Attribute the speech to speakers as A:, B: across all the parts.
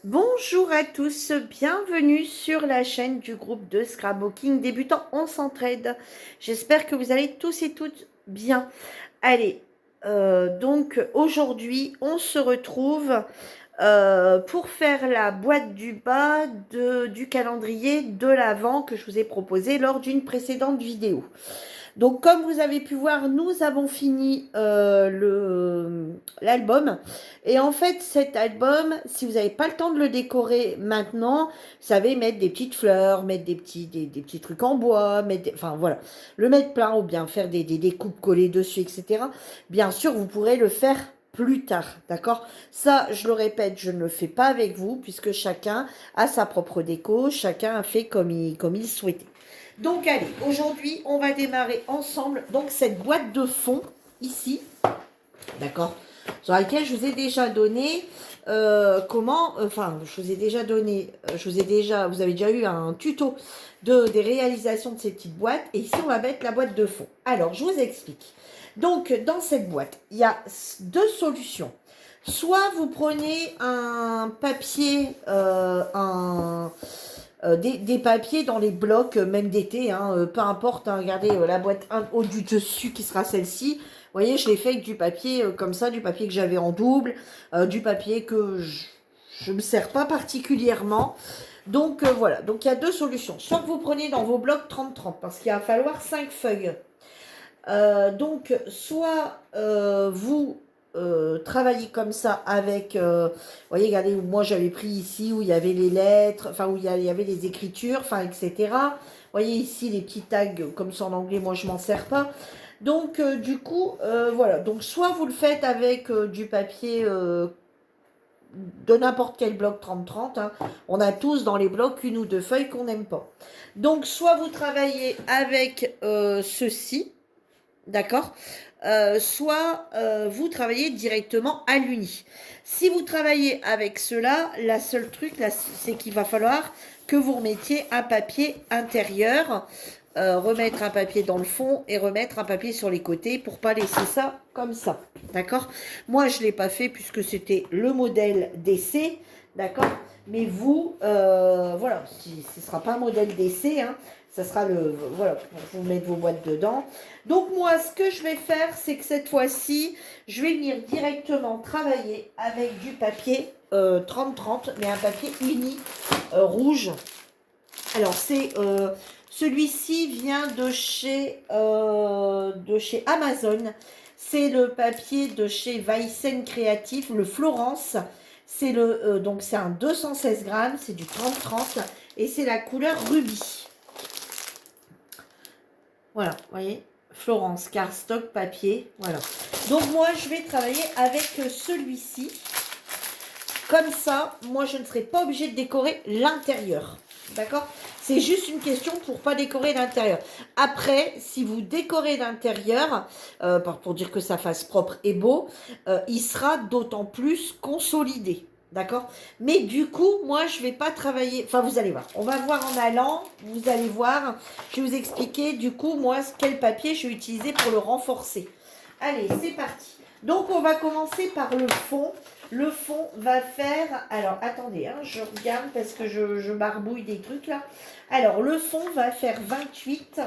A: Bonjour à tous, bienvenue sur la chaîne du groupe de Scrapbooking débutant on s'entraide. J'espère que vous allez tous et toutes bien. Allez, donc aujourd'hui on se retrouve pour faire la boîte du bas du calendrier de l'Avent que je vous ai proposé lors d'une précédente vidéo. Donc, comme vous avez pu voir, nous avons fini l'album. Et en fait, cet album, si vous n'avez pas le temps de le décorer maintenant, vous savez, mettre des petites fleurs, mettre des petits trucs en bois, enfin voilà, le mettre plein ou bien faire des coupes collées dessus, etc. Bien sûr, vous pourrez le faire plus tard, d'accord? Ça, je le répète, je ne le fais pas avec vous, puisque chacun a sa propre déco, chacun a fait comme il souhaitait. Donc allez, aujourd'hui, on va démarrer ensemble donc cette boîte de fond ici, d'accord, sur laquelle je vous ai déjà donné je vous ai déjà donné, vous avez déjà eu un tuto des réalisations de ces petites boîtes. Et ici, on va mettre la boîte de fond. Alors, je vous explique. Donc, dans cette boîte, il y a deux solutions. Soit vous prenez un papier, des papiers dans les blocs, même d'été, hein, peu importe, hein, regardez la boîte au du dessus qui sera celle-ci. Vous voyez, je l'ai fait avec du papier comme ça, du papier que j'avais en double, du papier que je ne me sers pas particulièrement. Donc voilà, donc il y a deux solutions. Soit que vous prenez dans vos blocs 30-30, parce qu'il va falloir 5 feuilles. Donc, soit vous travaillez comme ça avec, vous voyez, regardez, moi j'avais pris ici où il y avait les lettres, enfin où il y avait les écritures, enfin etc. Vous voyez ici les petits tags, comme ça en anglais, moi je m'en sers pas. Donc du coup, voilà. Donc soit vous le faites avec du papier de n'importe quel bloc 30-30. Hein. On a tous dans les blocs une ou deux feuilles qu'on n'aime pas. Donc soit vous travaillez avec ceci. D'accord. Soit vous travaillez directement à l'uni. Si vous travaillez avec cela, la seule truc, là, c'est qu'il va falloir que vous remettiez un papier intérieur, remettre un papier dans le fond et remettre un papier sur les côtés pour pas laisser ça comme ça. D'accord. Moi, je ne l'ai pas fait puisque c'était le modèle d'essai. D'accord. Mais vous, voilà, ce ne sera pas un modèle d'essai, hein, ça sera voilà, pour vous mettre vos boîtes dedans. Donc moi, ce que je vais faire, c'est que cette fois-ci, je vais venir directement travailler avec du papier 30-30, mais un papier uni rouge. Alors c'est celui-ci vient de chez Amazon. C'est le papier de chez Weissen Creative, le Florence. C'est donc c'est un 216 grammes, c'est du 30-30 et c'est la couleur rubis. Voilà, vous voyez, Florence, cardstock, papier, voilà. Donc moi, je vais travailler avec celui-ci. Comme ça, moi, je ne serai pas obligée de décorer l'intérieur. D'accord? C'est juste une question pour pas décorer l'intérieur. Après, si vous décorez l'intérieur, pour dire que ça fasse propre et beau, il sera d'autant plus consolidé. D'accord? Mais du coup, moi, je ne vais pas travailler... Enfin, vous allez voir. On va voir en allant. Vous allez voir. Je vais vous expliquer, du coup, moi, quel papier je vais utiliser pour le renforcer. Allez, c'est parti. Donc, on va commencer par le fond. Le fond va faire... Alors, attendez, hein, je regarde parce que je barbouille des trucs, là. Alors, le fond va faire 28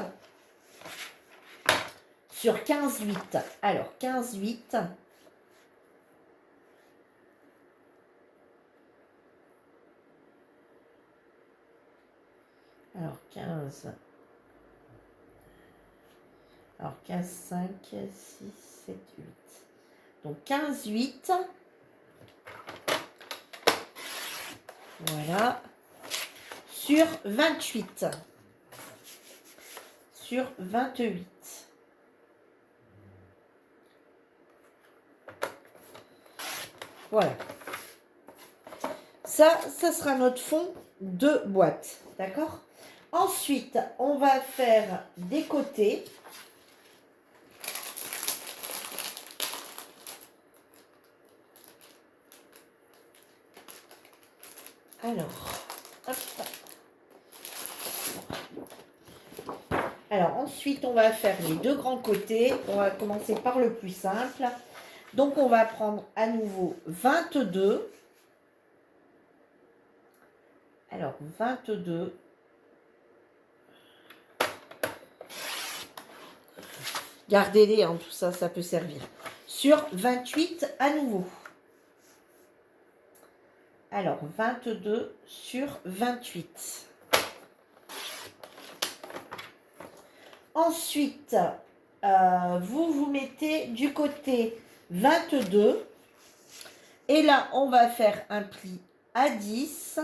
A: sur 15,8. Alors, 15,8... Alors, 15. Alors, 15, 5, 6, 7, 8. Donc, 15, 8. Voilà. Sur 28. Sur 28. Voilà. Ça sera notre fond de boîte. D'accord ? Ensuite, on va faire des côtés. Alors, ensuite, on va faire les deux grands côtés. On va commencer par le plus simple. Donc, on va prendre à nouveau 22. Alors, 22. Gardez-les, hein, tout ça, ça peut servir. Sur 28 à nouveau. Alors, 22 sur 28. Ensuite, vous vous mettez du côté 22. Et là, on va faire un pli à 10.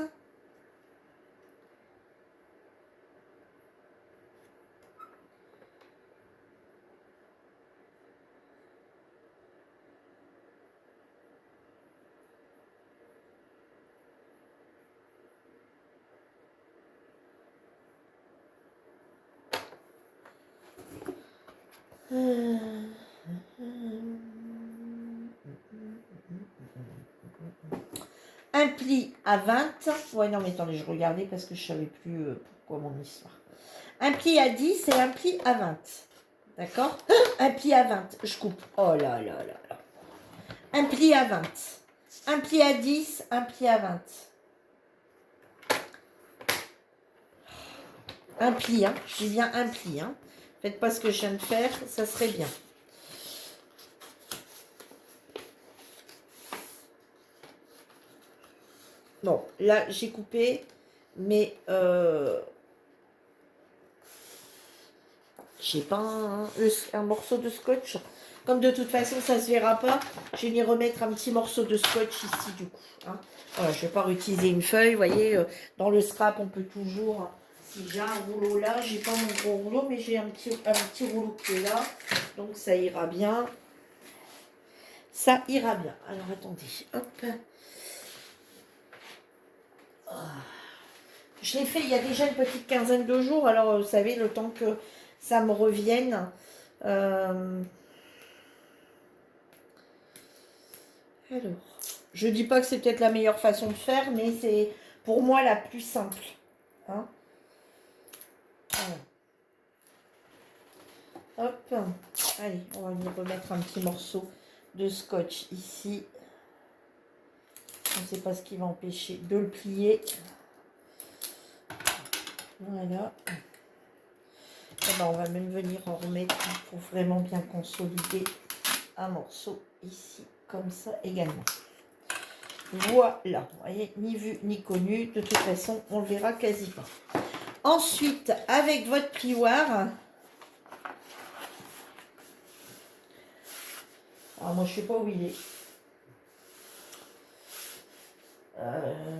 A: Un pli à 20. Ouais, non, mais attendez, je regardais parce que je ne savais plus pourquoi mon histoire. Un pli à 10 et un pli à 20. D'accord? Un pli à 20. Je coupe. Oh là là là là. Un pli à 20. Un pli à 10, un pli à 20. Un pli, hein. Je dis bien un pli, hein. Faites pas ce que je viens de faire, ça serait bien. Bon, là, j'ai coupé, mais je sais pas, un morceau de scotch. Comme de toute façon, ça se verra pas, je vais y remettre un petit morceau de scotch ici, du coup. Hein. Voilà, je vais pas réutiliser une feuille, vous voyez, dans le scrap, on peut toujours... Si j'ai un rouleau là, j'ai pas mon gros rouleau, mais j'ai un petit rouleau qui est là, donc ça ira bien. Ça ira bien. Alors, attendez, hop. Je l'ai fait il y a déjà une petite quinzaine de jours. Alors, vous savez, le temps que ça me revienne. Alors, je dis pas que c'est peut-être la meilleure façon de faire, mais c'est pour moi la plus simple. Hein, voilà. Hop. Allez, on va venir remettre un petit morceau de scotch ici. Je ne sais pas ce qui va empêcher de le plier. Voilà. Et ben, on va même venir en remettre pour vraiment bien consolider un morceau ici, comme ça également. Voilà, vous voyez, ni vu ni connu, de toute façon, on le verra quasi pas. Ensuite, avec votre plioir, alors moi je ne sais pas où il est.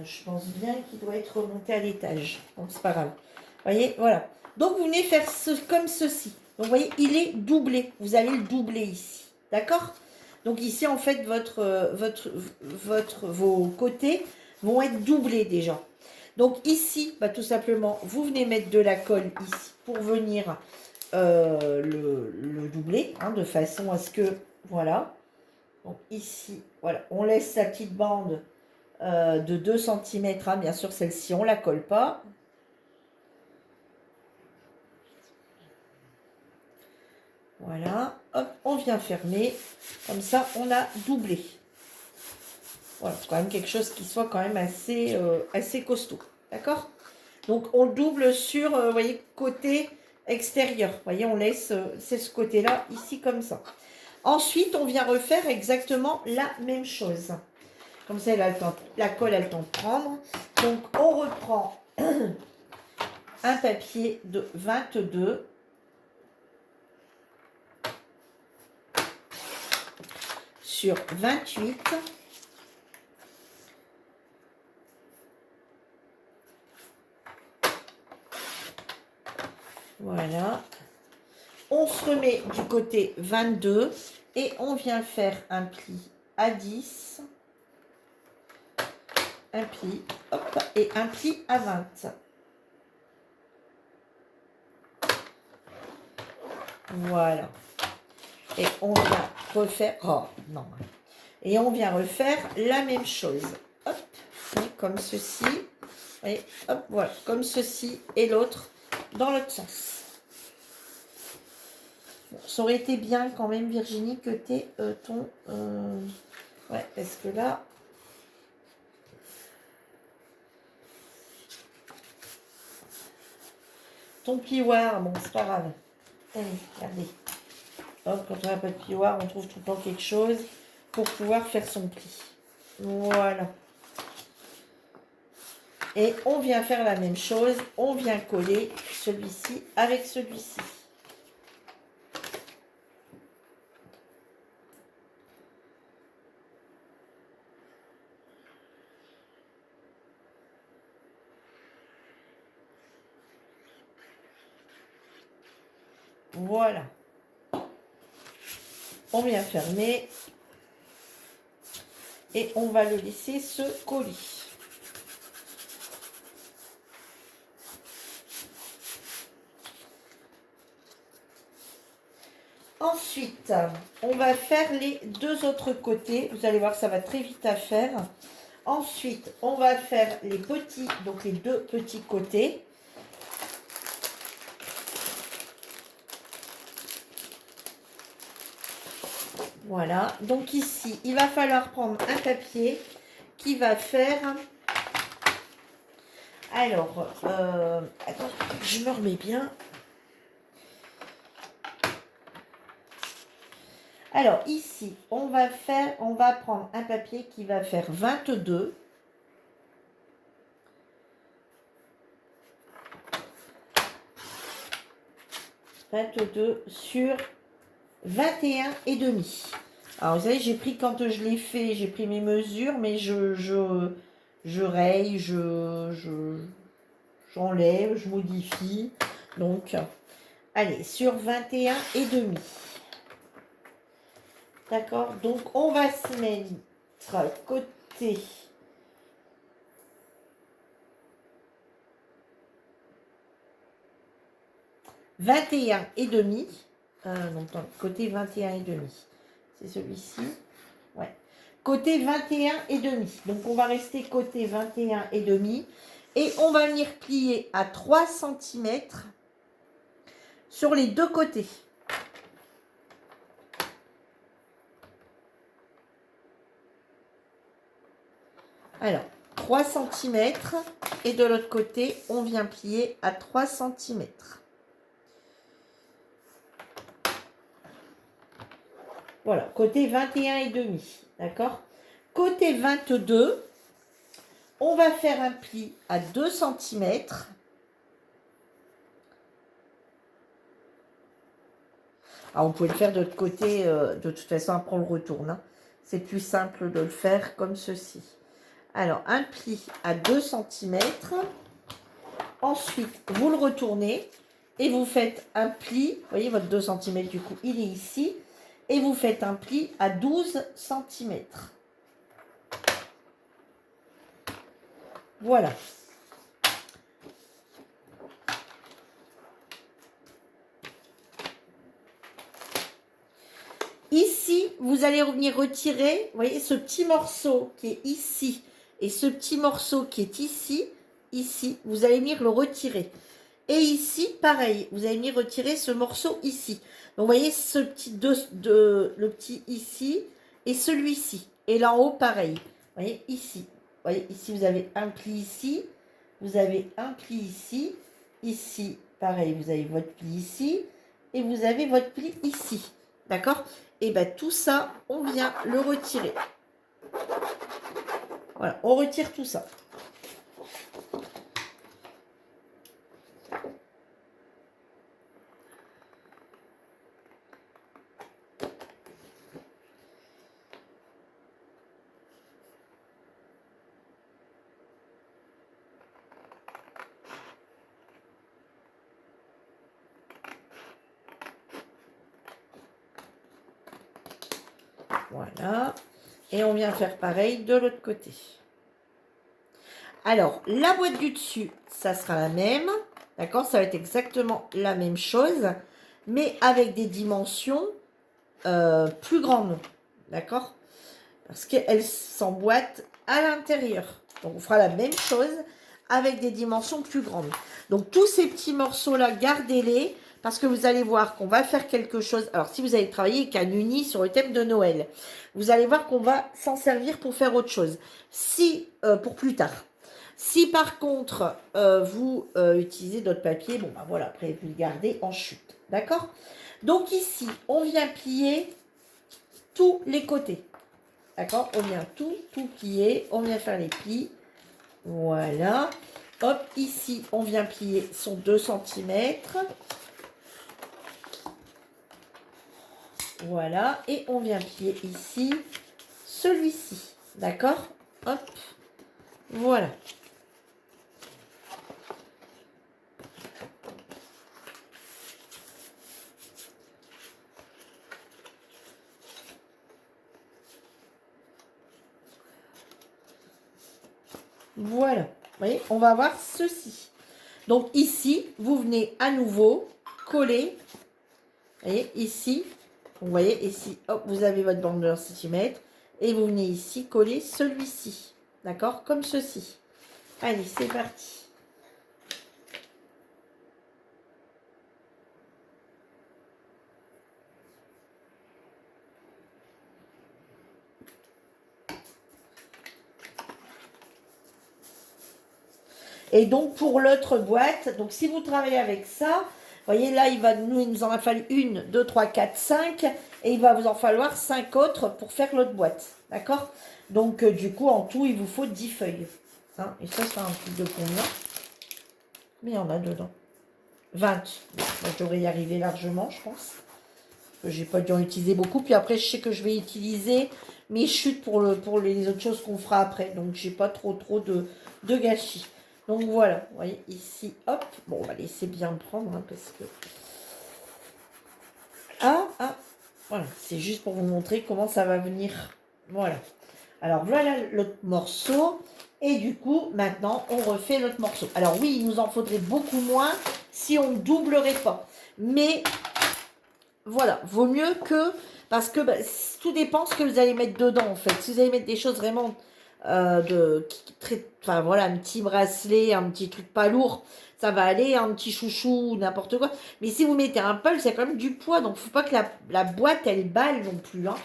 A: Je pense bien qu'il doit être remonté à l'étage, donc c'est pas grave. Vous voyez, voilà. Donc vous venez faire comme ceci. Donc vous voyez, il est doublé. Vous allez le doubler ici, d'accord? Donc ici, en fait, vos côtés vont être doublés déjà. Donc ici, bah, tout simplement, vous venez mettre de la colle ici pour venir le doubler, hein, de façon à ce que, voilà. Donc ici, voilà, on laisse sa petite bande de 2 cm. Hein, bien sûr, celle-ci, on ne la colle pas. Voilà, hop, on vient fermer. Comme ça, on a doublé. Voilà, c'est quand même quelque chose qui soit quand même assez costaud. D'accord? Donc, on double sur, vous voyez, côté extérieur. Vous voyez, on laisse, c'est ce côté-là, ici, comme ça. Ensuite, on vient refaire exactement la même chose. Comme ça, la colle a le temps de prendre. Donc, on reprend un papier de 22 sur 28. Voilà. On se remet du côté 22 et on vient faire un pli à 10. Un pli, hop, et un pli à 20. Voilà. Et on vient refaire... Oh, non. Et on vient refaire la même chose. Hop, comme ceci. Et hop, voilà, comme ceci. Et l'autre dans l'autre sens. Bon, ça aurait été bien quand même, Virginie, que tu aies ton... Ouais, parce que là... ton plioir, bon, c'est pas grave. Allez, regardez. Hop, quand on n'a pas de plioir, on trouve tout le temps quelque chose pour pouvoir faire son pli. Voilà. Et on vient faire la même chose. On vient coller celui-ci avec celui-ci. Voilà. On vient fermer. Et on va le laisser se coller. Ensuite, on va faire les deux autres côtés. Vous allez voir, ça va très vite à faire. Ensuite, on va faire les petits, donc les deux petits côtés. Voilà. Donc ici, il va falloir prendre un papier qui va faire... Alors, attends, je me remets bien. Alors ici, on va prendre un papier qui va faire 22. Sur 21 et demi. Alors vous savez, j'ai pris quand je l'ai fait, j'ai pris mes mesures, mais je raye, j'enlève, je modifie. Donc, allez, sur 21 et demi. D'accord, donc on va se mettre côté 21 et demi. Donc, côté 21 et demi. C'est celui-ci. Ouais. Côté 21 et demi. Donc, on va rester côté 21 et demi. Et on va venir plier à 3 cm sur les deux côtés. Alors, 3 cm. Et de l'autre côté, on vient plier à 3 cm. Voilà, côté 21 et demi, d'accord. Côté 22, on va faire un pli à 2 cm. Alors, vous pouvez le faire de l'autre côté, de toute façon, après on le retourne. Hein. C'est plus simple de le faire comme ceci. Alors, un pli à 2 cm. Ensuite, vous le retournez et vous faites un pli. Vous voyez, votre 2 cm, du coup, il est ici. Et vous faites un pli à 12 cm. Voilà. Ici, vous allez revenir retirer, vous voyez, ce petit morceau qui est ici et ce petit morceau qui est ici, vous allez venir le retirer. Et ici, pareil, vous allez venir retirer ce morceau ici. Donc, vous voyez, ce petit le petit ici et celui-ci. Et là en haut, pareil. Vous voyez, ici. Vous voyez, ici, vous avez un pli ici. Vous avez un pli ici. Ici, pareil, vous avez votre pli ici. Et vous avez votre pli ici. D'accord? Et bien, tout ça, on vient le retirer. Voilà, on retire tout ça. Voilà. Et on vient faire pareil de l'autre côté. Alors, la boîte du dessus, ça sera la même. D'accord? Ça va être exactement la même chose. Mais avec des dimensions plus grandes. D'accord? Parce qu'elle s'emboîte à l'intérieur. Donc, on fera la même chose avec des dimensions plus grandes. Donc, tous ces petits morceaux-là, gardez-les. Parce que vous allez voir qu'on va faire quelque chose. Alors, si vous avez travaillé avec un uni sur le thème de Noël, vous allez voir qu'on va s'en servir pour faire autre chose. Si, pour plus tard. Si par contre, vous utilisez d'autres papiers, bon, bah voilà, après, vous le gardez en chute. D'accord? Donc ici, on vient plier tous les côtés. D'accord? On vient tout plier. On vient faire les plis. Voilà. Hop, ici, on vient plier son 2 centimètres. Voilà. Et on vient plier ici celui-ci. D'accord? Hop. Voilà. Voilà. Vous voyez, on va avoir ceci. Donc ici, vous venez à nouveau coller. Vous voyez, ici. Vous voyez, ici, hop, vous avez votre bande de 1 cm. Et vous venez ici coller celui-ci. D'accord? Comme ceci. Allez, c'est parti. Et donc, pour l'autre boîte, donc si vous travaillez avec ça, vous voyez, là, il nous en a fallu 1, 2, 3, 4, 5. Et il va vous en falloir 5 autres pour faire l'autre boîte. D'accord? Donc, du coup, en tout, il vous faut 10 feuilles. Hein, et ça, c'est un truc de combien? Mais il y en a dedans. 20. Moi, je devrais y arriver largement, je pense. J'ai pas dû en utiliser beaucoup. Puis après, je sais que je vais utiliser mes chutes pour les autres choses qu'on fera après. Donc, j'ai pas trop de gâchis. Donc, voilà. Vous voyez, ici, hop. Bon, on va laisser bien prendre, hein, parce que... Voilà. C'est juste pour vous montrer comment ça va venir. Voilà. Alors, voilà l'autre morceau. Et du coup, maintenant, on refait l'autre morceau. Alors, oui, il nous en faudrait beaucoup moins si on ne doublerait pas. Mais... voilà, vaut mieux que... parce que bah, tout dépend ce que vous allez mettre dedans, en fait. Si vous allez mettre des choses vraiment enfin, voilà, un petit bracelet, un petit truc pas lourd, ça va aller, un petit chouchou, n'importe quoi. Mais si vous mettez un pull, c'est quand même du poids. Donc, il ne faut pas que la boîte, elle balle non plus. Hein.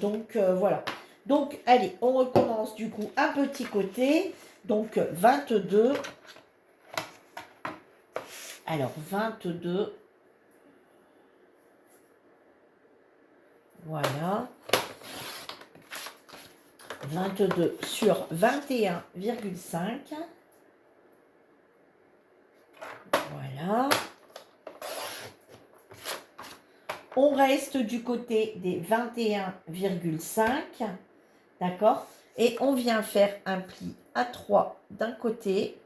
A: Donc, voilà. Donc, allez, on recommence du coup un petit côté. Donc, 22. Alors, 22... voilà. 22 sur 21,5. Voilà. On reste du côté des 21,5. D'accord? Et on vient faire un pli à 3 d'un côté.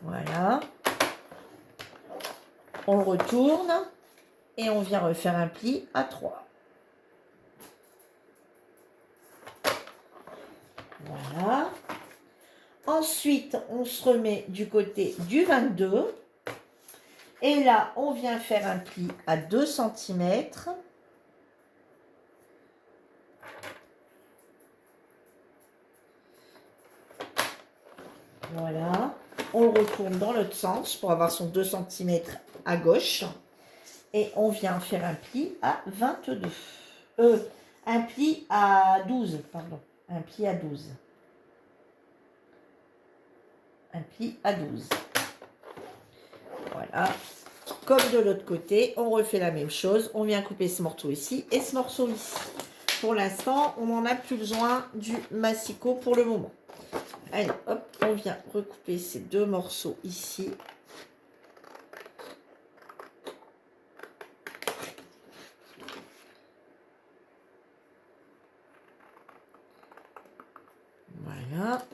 A: Voilà. On le retourne. Et on vient refaire un pli à 3. Voilà. Ensuite, on se remet du côté du 22. Et là, on vient faire un pli à 2 cm. Voilà. On le retourne dans l'autre sens pour avoir son 2 cm à gauche. Et on vient faire un pli à 22. Un pli à 12, pardon. Un pli à 12. Un pli à 12. Voilà. Comme de l'autre côté, on refait la même chose. On vient couper ce morceau ici et ce morceau ici. Pour l'instant, on n'en a plus besoin du massicot pour le moment. Allez, hop, on vient recouper ces deux morceaux ici. Voilà.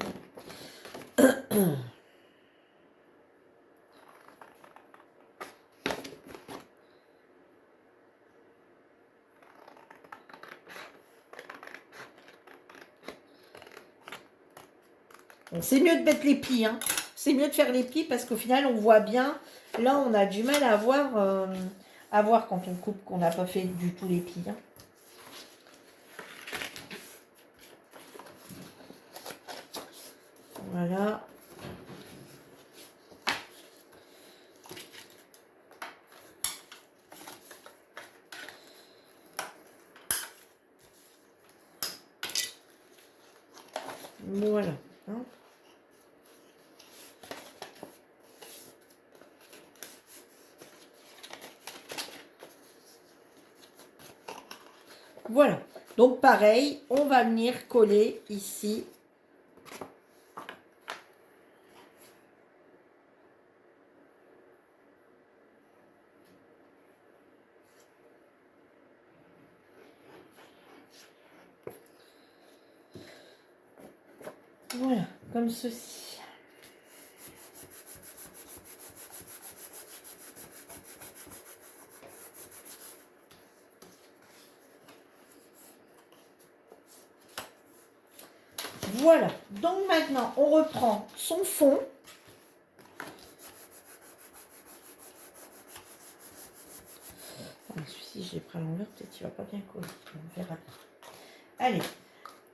A: C'est mieux de mettre les plis, hein. C'est mieux de faire les plis parce qu'au final, on voit bien. Là, on a du mal à voir quand on coupe qu'on n'a pas fait du tout les plis. Hein. Voilà. Voilà. Hein. Voilà. Donc pareil, on va venir coller ici. Voilà, comme ceci. Voilà, donc maintenant on reprend son fond. Celui-ci, je l'ai pris à l'envers, peut-être il va pas bien coller. On verra. Allez,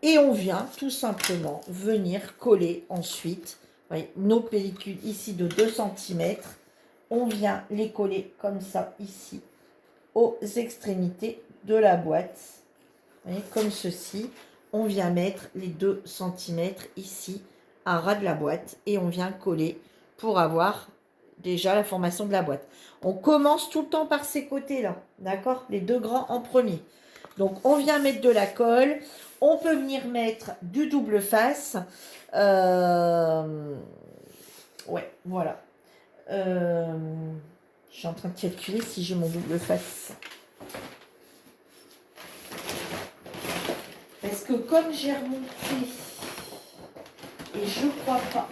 A: et on vient tout simplement venir coller ensuite, vous voyez, nos pellicules ici de 2 cm. On vient les coller comme ça ici aux extrémités de la boîte. Vous voyez, comme ceci. On vient mettre les 2 cm ici à ras de la boîte et on vient coller pour avoir déjà la formation de la boîte. On commence tout le temps par ces côtés-là, d'accord? Les 2 grands en premier. Donc, on vient mettre de la colle. On peut venir mettre du double face. Ouais, voilà. Je suis en train de calculer si j'ai mon double face. Parce que comme j'ai remonté, et je crois pas.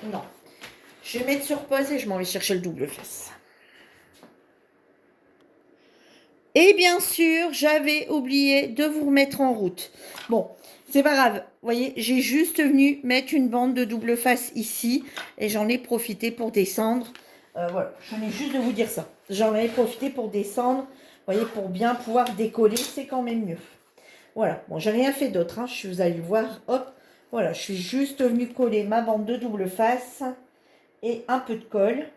A: Non. Je vais mettre sur pause et je m'en vais chercher le double face. Et bien sûr, j'avais oublié de vous remettre en route. Bon, c'est pas grave. Vous voyez, j'ai juste venu mettre une bande de double face ici. Et j'en ai profité pour descendre. Voilà, je venais juste de vous dire ça. J'en ai profité pour descendre. Vous voyez, pour bien pouvoir décoller, c'est quand même mieux. Voilà, bon, j'ai rien fait d'autre. Hein. Vous allez voir, hop. Voilà, je suis juste venue coller ma bande de double face. Et un peu de colle.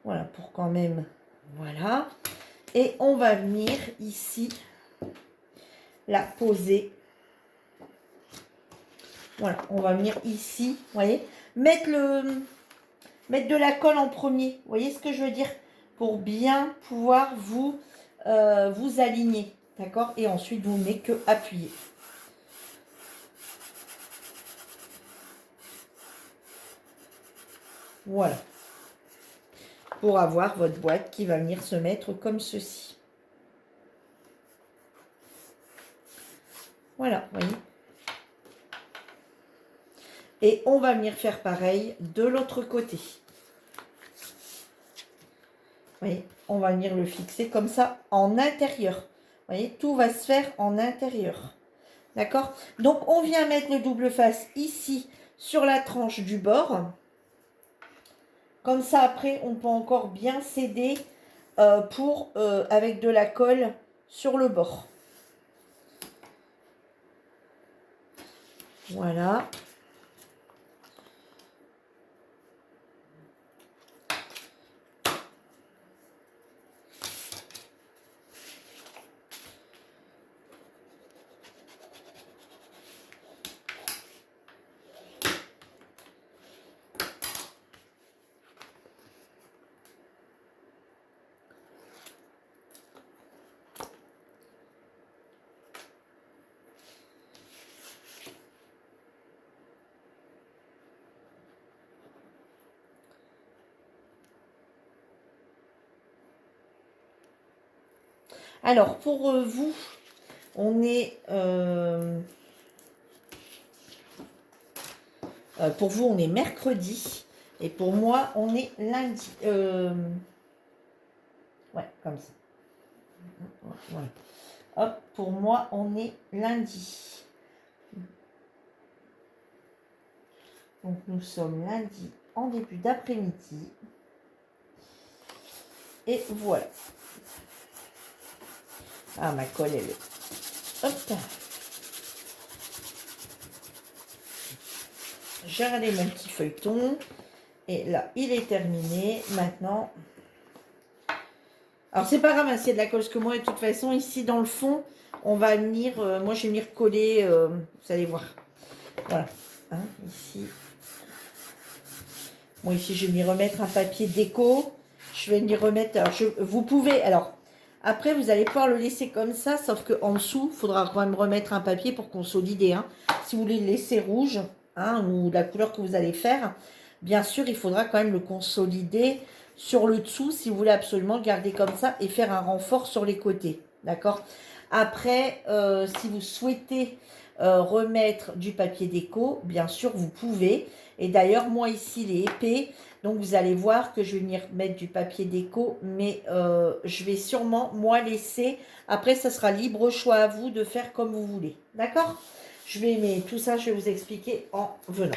A: Voilà, pour quand même... Voilà. Et on va venir ici la poser. Voilà, on va venir ici, vous voyez, mettre de la colle en premier. Vous voyez ce que je veux dire? Pour bien pouvoir vous aligner, d'accord? Et ensuite, vous n'avez que appuyer. Voilà. Pour avoir votre boîte qui va venir se mettre comme ceci. Voilà, vous voyez. Et on va venir faire pareil de l'autre côté. Vous voyez, on va venir le fixer comme ça en intérieur. Vous voyez, tout va se faire en intérieur. D'accord? Donc, on vient mettre le double face ici sur la tranche du bord. Comme ça, après, on peut encore bien s'aider avec de la colle sur le bord. Voilà. Alors, pour vous, on est... pour vous, on est mercredi. Et pour moi, on est lundi. Ouais, comme ça. Voilà. Hop, pour moi, on est lundi. Donc, nous sommes lundi en début d'après-midi. Et voilà. Ah, ma colle, elle est... Hop. J'ai regardé mon petit feuilleton. Et là, il est terminé. Maintenant... Alors, c'est pas grave, hein, s'il y a de la colle, parce que moi, de toute façon, ici, dans le fond, on va venir, moi je vais venir coller, vous allez voir. Voilà, hein, ici. Bon, ici je vais venir remettre un papier déco. Je vais venir remettre, alors vous pouvez, alors, après vous allez pouvoir le laisser comme ça, sauf qu'en dessous, il faudra quand même remettre un papier pour consolider. Hein. Si vous voulez le laisser rouge, hein, ou la couleur que vous allez faire, bien sûr, il faudra quand même le consolider sur le dessous, si vous voulez absolument le garder comme ça et faire un renfort sur les côtés. D'accord? Après, si vous souhaitez remettre du papier déco, bien sûr, vous pouvez. Et d'ailleurs, moi ici, il est épais. Donc, vous allez voir que je vais venir mettre du papier déco. Mais je vais sûrement, moi, laisser. Après, ça sera libre choix à vous de faire comme vous voulez. D'accord? Mais tout ça, je vais vous expliquer en venant.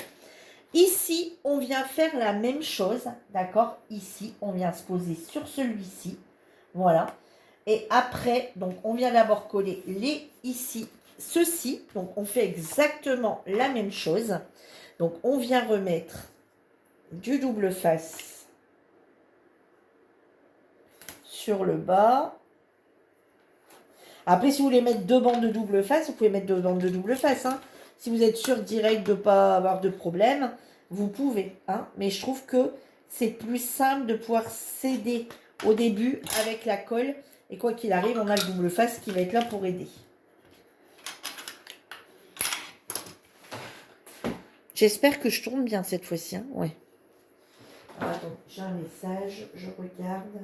A: Ici, on vient faire la même chose. D'accord? Ici, on vient se poser sur celui-ci. Voilà. Et après, donc, on vient d'abord coller ceci. Donc, on fait exactement la même chose. Donc, on vient remettre du double face sur le bas. Après, si vous voulez mettre deux bandes de double face, vous pouvez mettre deux bandes de double face. Hein. Si vous êtes sûr direct de ne pas avoir de problème, vous pouvez. Hein. Mais je trouve que c'est plus simple de pouvoir s'aider au début avec la colle. Et quoi qu'il arrive, on a le double face qui va être là pour aider. J'espère que je tourne bien cette fois-ci. Hein. Ouais. Attends, j'ai un message, je regarde.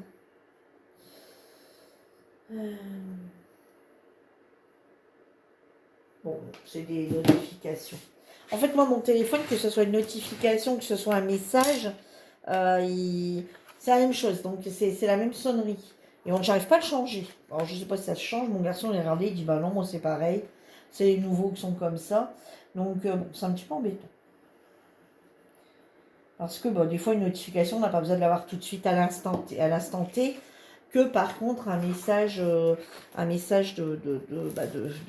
A: Bon, c'est des notifications. En fait, moi, mon téléphone, que ce soit une notification, que ce soit un message, c'est la même chose. Donc, c'est la même sonnerie. Et j'arrive pas à le changer. Alors, je sais pas si ça se change. Mon garçon, il a regardé, il dit, bah non, moi, c'est pareil. C'est les nouveaux qui sont comme ça. Donc, bon, c'est un petit peu embêtant. Parce que, bon, des fois, une notification, on n'a pas besoin de l'avoir tout de suite à l'instant T. Que, par contre, un message de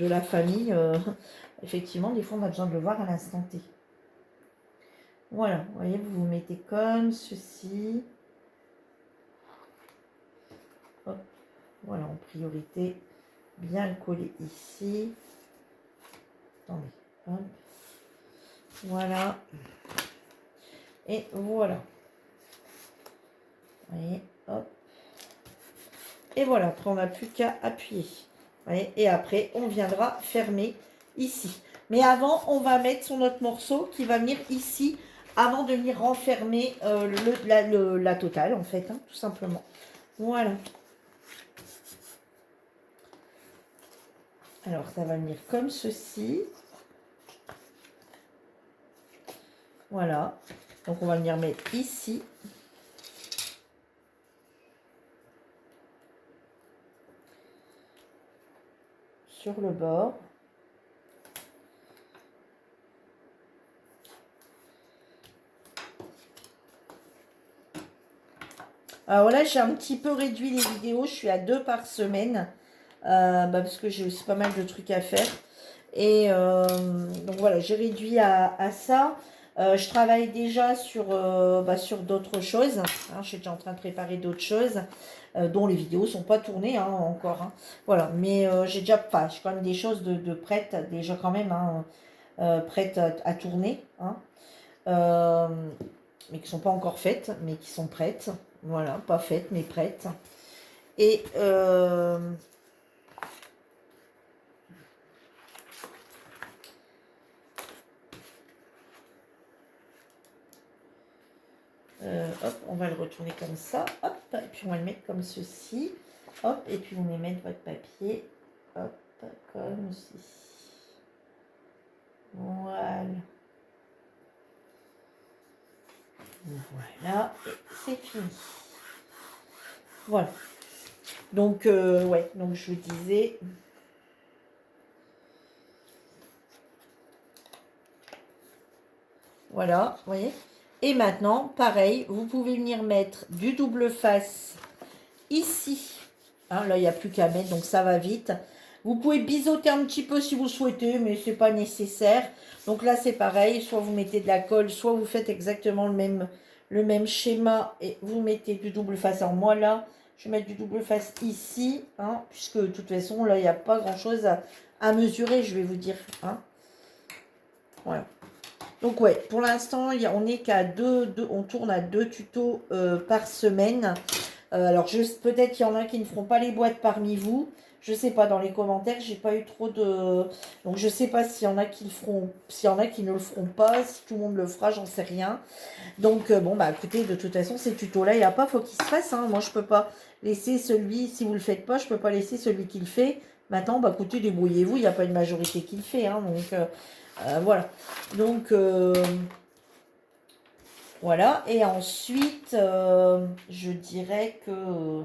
A: la famille, effectivement, des fois, on a besoin de le voir à l'instant T. Voilà, vous voyez, vous vous mettez comme ceci. Hop, voilà, en priorité, bien le coller ici. Attendez, hop. Voilà. Et voilà. Vous voyez, hop. Et voilà, après, on n'a plus qu'à appuyer. Vous voyez, et après, on viendra fermer ici. Mais avant, on va mettre sur notre morceau qui va venir ici, avant de venir renfermer la totale, en fait, hein, tout simplement. Voilà. Alors, ça va venir comme ceci. Voilà. Donc, on va venir mettre ici. Sur le bord. Alors là, j'ai un petit peu réduit les vidéos. Je suis à 2 par semaine. Parce que j'ai aussi pas mal de trucs à faire. Et donc voilà, j'ai réduit à ça. Je travaille déjà sur d'autres choses. Hein, je suis déjà en train de préparer d'autres choses. Dont les vidéos ne sont pas tournées hein, encore. Hein. Voilà, mais j'ai quand même des choses de prêtes, déjà quand même, hein, prêtes à tourner. Hein. Mais qui ne sont pas encore faites, mais qui sont prêtes. Voilà, pas faites, mais prêtes. Et hop, on va le retourner comme ça, hop, et puis on va le mettre comme ceci, hop, et puis vous allez mettre votre papier, hop, comme ceci. Voilà. Voilà, et c'est fini. Voilà. Donc, ouais, donc je vous disais... Voilà, vous voyez. Et maintenant, pareil, vous pouvez venir mettre du double face ici. Hein, là, il n'y a plus qu'à mettre, donc ça va vite. Vous pouvez biseauter un petit peu si vous souhaitez, mais ce n'est pas nécessaire. Donc là, c'est pareil, soit vous mettez de la colle, soit vous faites exactement le même schéma et vous mettez du double face. Alors moi, là, Je vais mettre du double face ici, hein, puisque de toute façon, là, il n'y a pas grand-chose à mesurer, je vais vous dire. Hein. Voilà. Donc, ouais, pour l'instant, on est qu'à on tourne à 2 tutos par semaine. Alors, peut-être qu'il y en a qui ne feront pas les boîtes parmi vous. Je sais pas, dans les commentaires, j'ai pas eu trop de... Donc, je sais pas s'il y en a qui le feront, s'il y en a qui ne le feront pas, si tout le monde le fera, j'en sais rien. Donc, bon, bah, écoutez, de toute façon, ces tutos-là, il n'y a pas, faut qu'ils se fassent. Hein. Moi, je peux pas laisser celui, si vous le faites pas, je peux pas laisser celui qui le fait. Maintenant, bah, écoutez, débrouillez-vous, il n'y a pas une majorité qui le fait. Hein, donc, voilà. Donc, voilà. Et ensuite, je dirais que...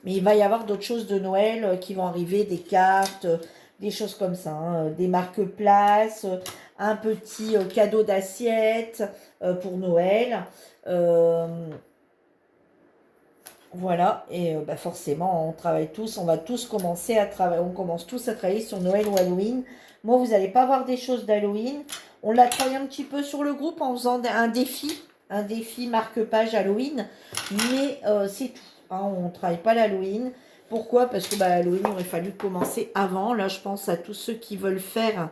A: Mais il va y avoir d'autres choses de Noël qui vont arriver, des cartes, des choses comme ça, hein, des marque-places, un petit cadeau d'assiette pour Noël. Voilà, et bah forcément, on travaille tous, on va tous commencer à travailler, on commence tous à travailler sur Noël ou Halloween. Moi, vous n'allez pas voir des choses d'Halloween. On l'a travaillé un petit peu sur le groupe en faisant un défi marque-page Halloween, mais c'est tout. Hein, on ne travaille pas l'Halloween. Pourquoi? Parce que bah, Halloween, il aurait fallu commencer avant. Là, je pense à tous ceux qui veulent faire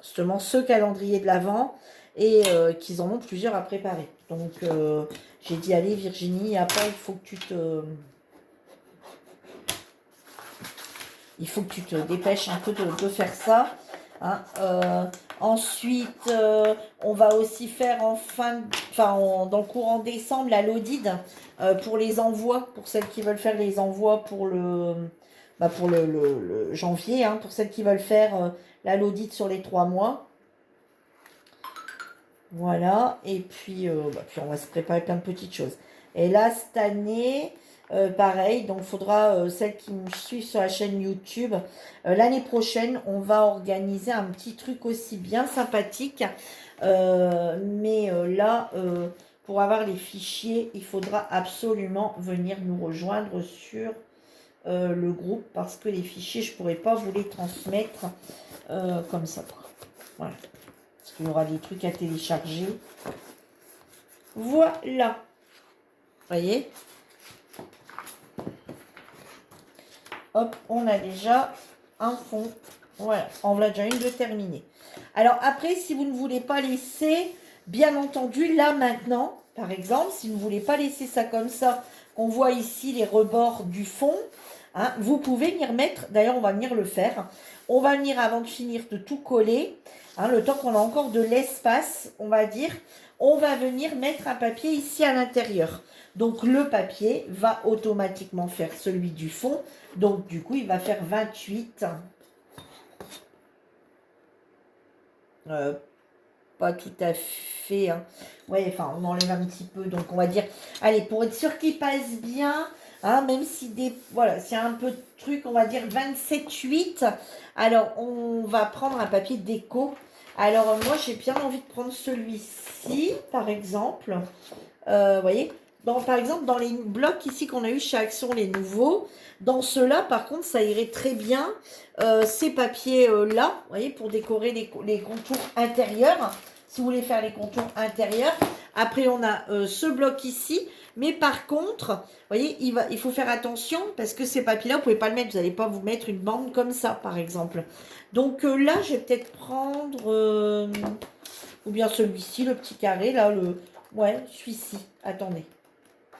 A: justement ce calendrier de l'Avent et qu'ils en ont plusieurs à préparer. Donc, j'ai dit, allez Virginie, après il faut que tu te dépêches un peu de faire ça. Hein. Ensuite, on va aussi faire dans le courant décembre, la Lodide pour les envois, pour celles qui veulent faire les envois pour le janvier, hein, pour celles qui veulent faire la Lodide sur les 3 mois. Voilà, et puis on va se préparer plein de petites choses. Et là, cette année, pareil, donc il faudra, celles qui me suivent sur la chaîne YouTube, l'année prochaine, on va organiser un petit truc aussi bien sympathique. Mais là, pour avoir les fichiers, il faudra absolument venir nous rejoindre sur le groupe, parce que les fichiers, je ne pourrai pas vous les transmettre comme ça. Voilà. Il y aura des trucs à télécharger. Voilà. Voyez? Hop, on a déjà un fond. Voilà, on l'a déjà une de terminée. Alors après, si vous ne voulez pas laisser, bien entendu, là maintenant, par exemple, si vous ne voulez pas laisser ça comme ça, on voit ici les rebords du fond, hein, vous pouvez venir mettre, d'ailleurs on va venir le faire, on va venir avant de finir de tout coller, hein, le temps qu'on a encore de l'espace, on va dire, on va venir mettre un papier ici à l'intérieur. Donc le papier va automatiquement faire celui du fond, donc du coup il va faire 28. Pas tout à fait. Hein. Ouais, enfin, on enlève un petit peu. Donc, on va dire, allez, pour être sûr qu'il passe bien, hein, même si voilà, c'est un peu de truc, on va dire 27,8. Alors, on va prendre un papier déco. Alors, moi, j'ai bien envie de prendre celui-ci, par exemple. Vous voyez, par exemple, dans les blocs ici qu'on a eu chez Action, les nouveaux, dans ceux-là, par contre, ça irait très bien, ces papiers-là, vous voyez, pour décorer les contours intérieurs, si vous voulez faire les contours intérieurs. Après, on a ce bloc ici, mais par contre, vous voyez, il faut faire attention, parce que ces papiers-là, vous ne pouvez pas le mettre, vous n'allez pas vous mettre une bande comme ça, par exemple. Donc là, je vais peut-être prendre, ou bien celui-ci, le petit carré, là, ouais, celui-ci, attendez.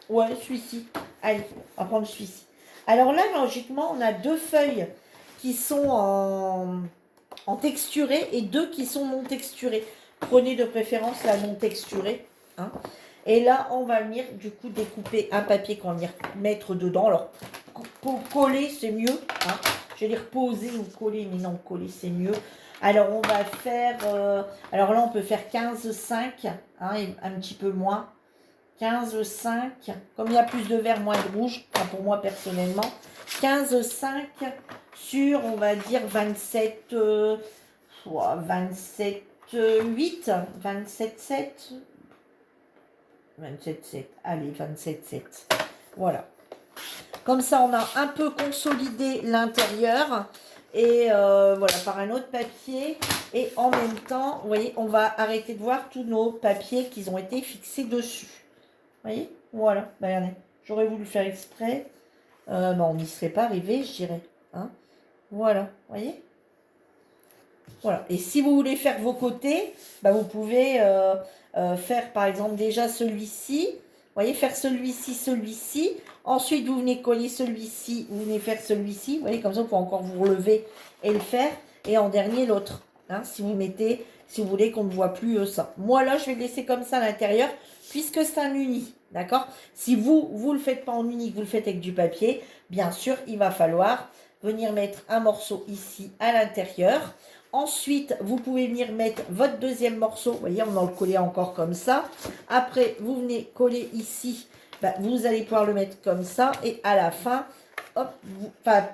A: Ouais, celui-ci. Allez, on va prendre celui-ci. Alors là, logiquement, on a 2 feuilles qui sont en texturé et 2 qui sont non texturées. Prenez de préférence la non texturée. Hein. Et là, on va venir du coup découper un papier qu'on va venir mettre dedans. Alors, pour coller, c'est mieux. Hein. Je vais dire poser ou coller, mais non, coller, c'est mieux. Alors, on va faire... alors là, on peut faire 15,5, hein, et un petit peu moins. 15,5. Comme il y a plus de vert, moins de rouge, enfin pour moi personnellement. 15,5 sur, on va dire, 27... 27,8. 27,7. 27,7. Allez, 27,7. Voilà. Comme ça, on a un peu consolidé l'intérieur. Et voilà, par un autre papier, Et en même temps, vous voyez, on va arrêter de voir tous nos papiers qui ont été fixés dessus. Vous voyez? Voilà, bah, regardez. J'aurais voulu faire exprès. Mais on n'y serait pas arrivé, je dirais. Hein, voilà, vous voyez? Voilà. Et si vous voulez faire vos côtés, bah, vous pouvez faire par exemple déjà celui-ci. Vous voyez, faire celui-ci, celui-ci. Ensuite, vous venez coller celui-ci, vous venez faire celui-ci. Vous voyez, comme ça, vous pouvez encore vous relever et le faire. Et en dernier, l'autre. Hein, si vous mettez, si vous voulez qu'on ne voit plus ça. Moi, là, je vais le laisser comme ça à l'intérieur, puisque c'est un uni. D'accord? Si vous ne le faites pas en uni, vous le faites avec du papier, bien sûr, il va falloir venir mettre un morceau ici à l'intérieur. Ensuite, vous pouvez venir mettre votre deuxième morceau. Vous voyez, on va le coller encore comme ça. Après, vous venez coller ici. Ben, vous allez pouvoir le mettre comme ça. Et à la fin, hop, enfin,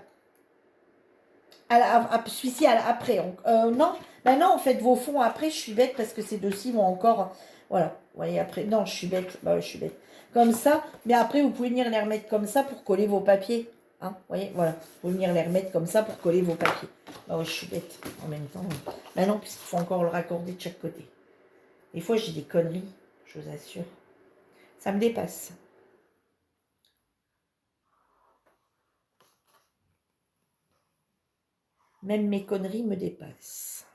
A: celui-ci après. Non, ben non, en fait, vos fonds après, je suis bête parce que ces deux-ci vont encore... Voilà, vous voyez, après, non, je suis bête. Bah, je suis bête. Comme ça. Mais après, vous pouvez venir les remettre comme ça pour coller vos papiers. Hein, vous voyez, voilà. Vous pouvez venir les remettre comme ça pour coller vos papiers. Bah ouais, je suis bête en même temps. Bah non, puisqu'il faut encore le raccorder de chaque côté. Des fois, j'ai des conneries, je vous assure. Ça me dépasse. Même mes conneries me dépassent.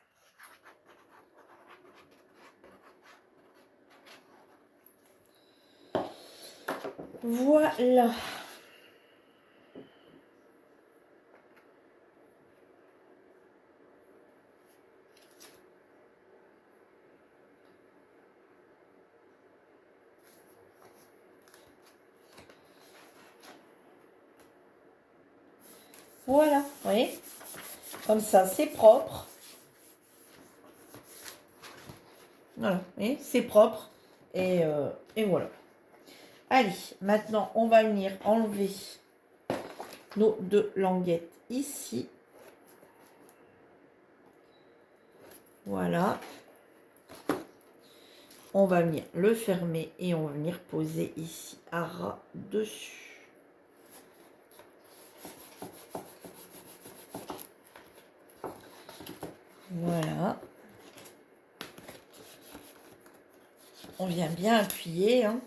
A: Voilà. Voilà, vous voyez. Comme ça, c'est propre. Voilà, vous voyez, c'est propre. Et voilà. Allez, maintenant, on va venir enlever nos deux languettes ici. Voilà. On va venir le fermer et on va venir poser ici à ras dessus. Voilà. On vient bien appuyer. Hein.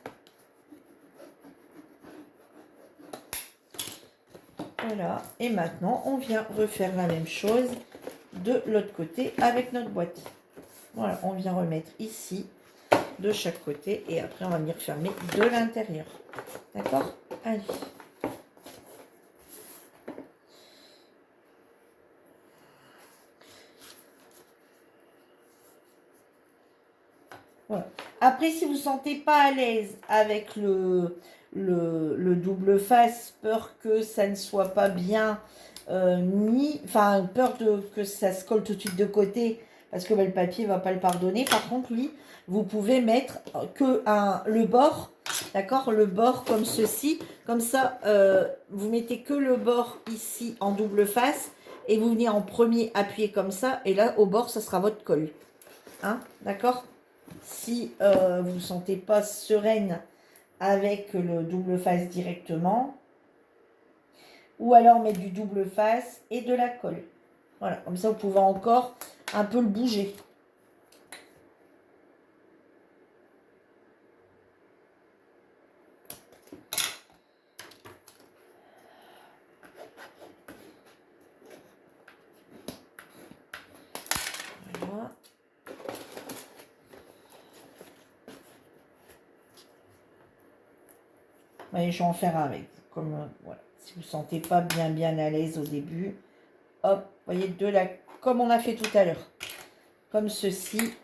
A: Voilà. Et maintenant, on vient refaire la même chose de l'autre côté avec notre boîte. Voilà, on vient remettre ici de chaque côté et après on va venir fermer de l'intérieur. D'accord? Allez. Voilà. Après, si vous ne sentez pas à l'aise avec le double face, peur que ça ne soit pas bien mis, enfin, peur que ça se colle tout de suite de côté, parce que ben, le papier ne va pas le pardonner. Par contre, lui, vous pouvez mettre que le bord, d'accord, le bord comme ceci. Comme ça, vous mettez que le bord ici en double face, et vous venez en premier appuyer comme ça, et là, au bord, ça sera votre colle. Hein, d'accord? Si vous ne vous sentez pas sereine avec le double face directement, ou alors mettre du double face et de la colle. Voilà, comme ça vous pouvez encore un peu le bouger. Voilà. Allez, je vais en faire un avec. Comme, voilà. Si vous ne sentez pas bien à l'aise au début, hop, vous voyez, comme on a fait tout à l'heure. Comme ceci.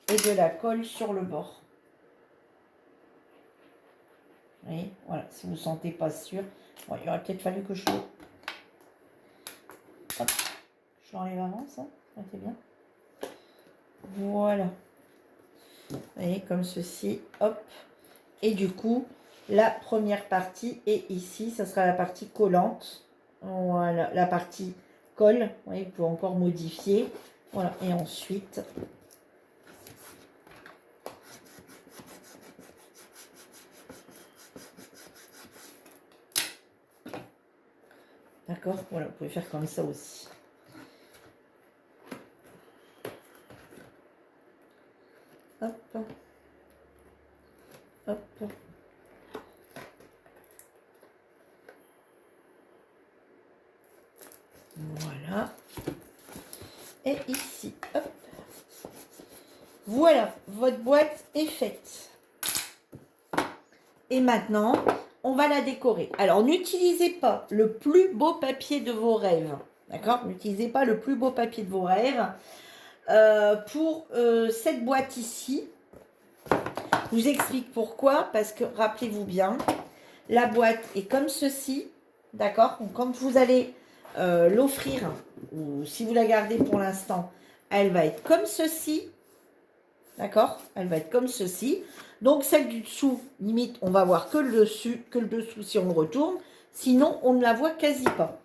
A: Et de la colle sur le bord. Vous voyez, voilà, si vous ne sentez pas sûr. Bon, il aurait peut-être fallu que je l'enlève avant, ça. C'est bien. Voilà. Vous voyez, comme ceci. Hop. Et du coup, la première partie est ici. Ça sera la partie collante. Voilà, la partie colle. Vous voyez, vous pouvez encore modifier. Voilà, et ensuite... D'accord? Voilà, vous pouvez faire comme ça aussi. Hop. Hop. Voilà. Et ici, hop. Voilà, votre boîte est faite. Et maintenant, on va la décorer. Alors, n'utilisez pas le plus beau papier de vos rêves. D'accord? N'utilisez pas le plus beau papier de vos rêves. Pour cette boîte ici, je vous explique pourquoi. Parce que, rappelez-vous bien, la boîte est comme ceci. D'accord? Donc, quand vous allez l'offrir, ou si vous la gardez pour l'instant, elle va être comme ceci. D'accord? Elle va être comme ceci. Donc, celle du dessous, limite, on va voir que le dessous si on le retourne. Sinon, on ne la voit quasi pas.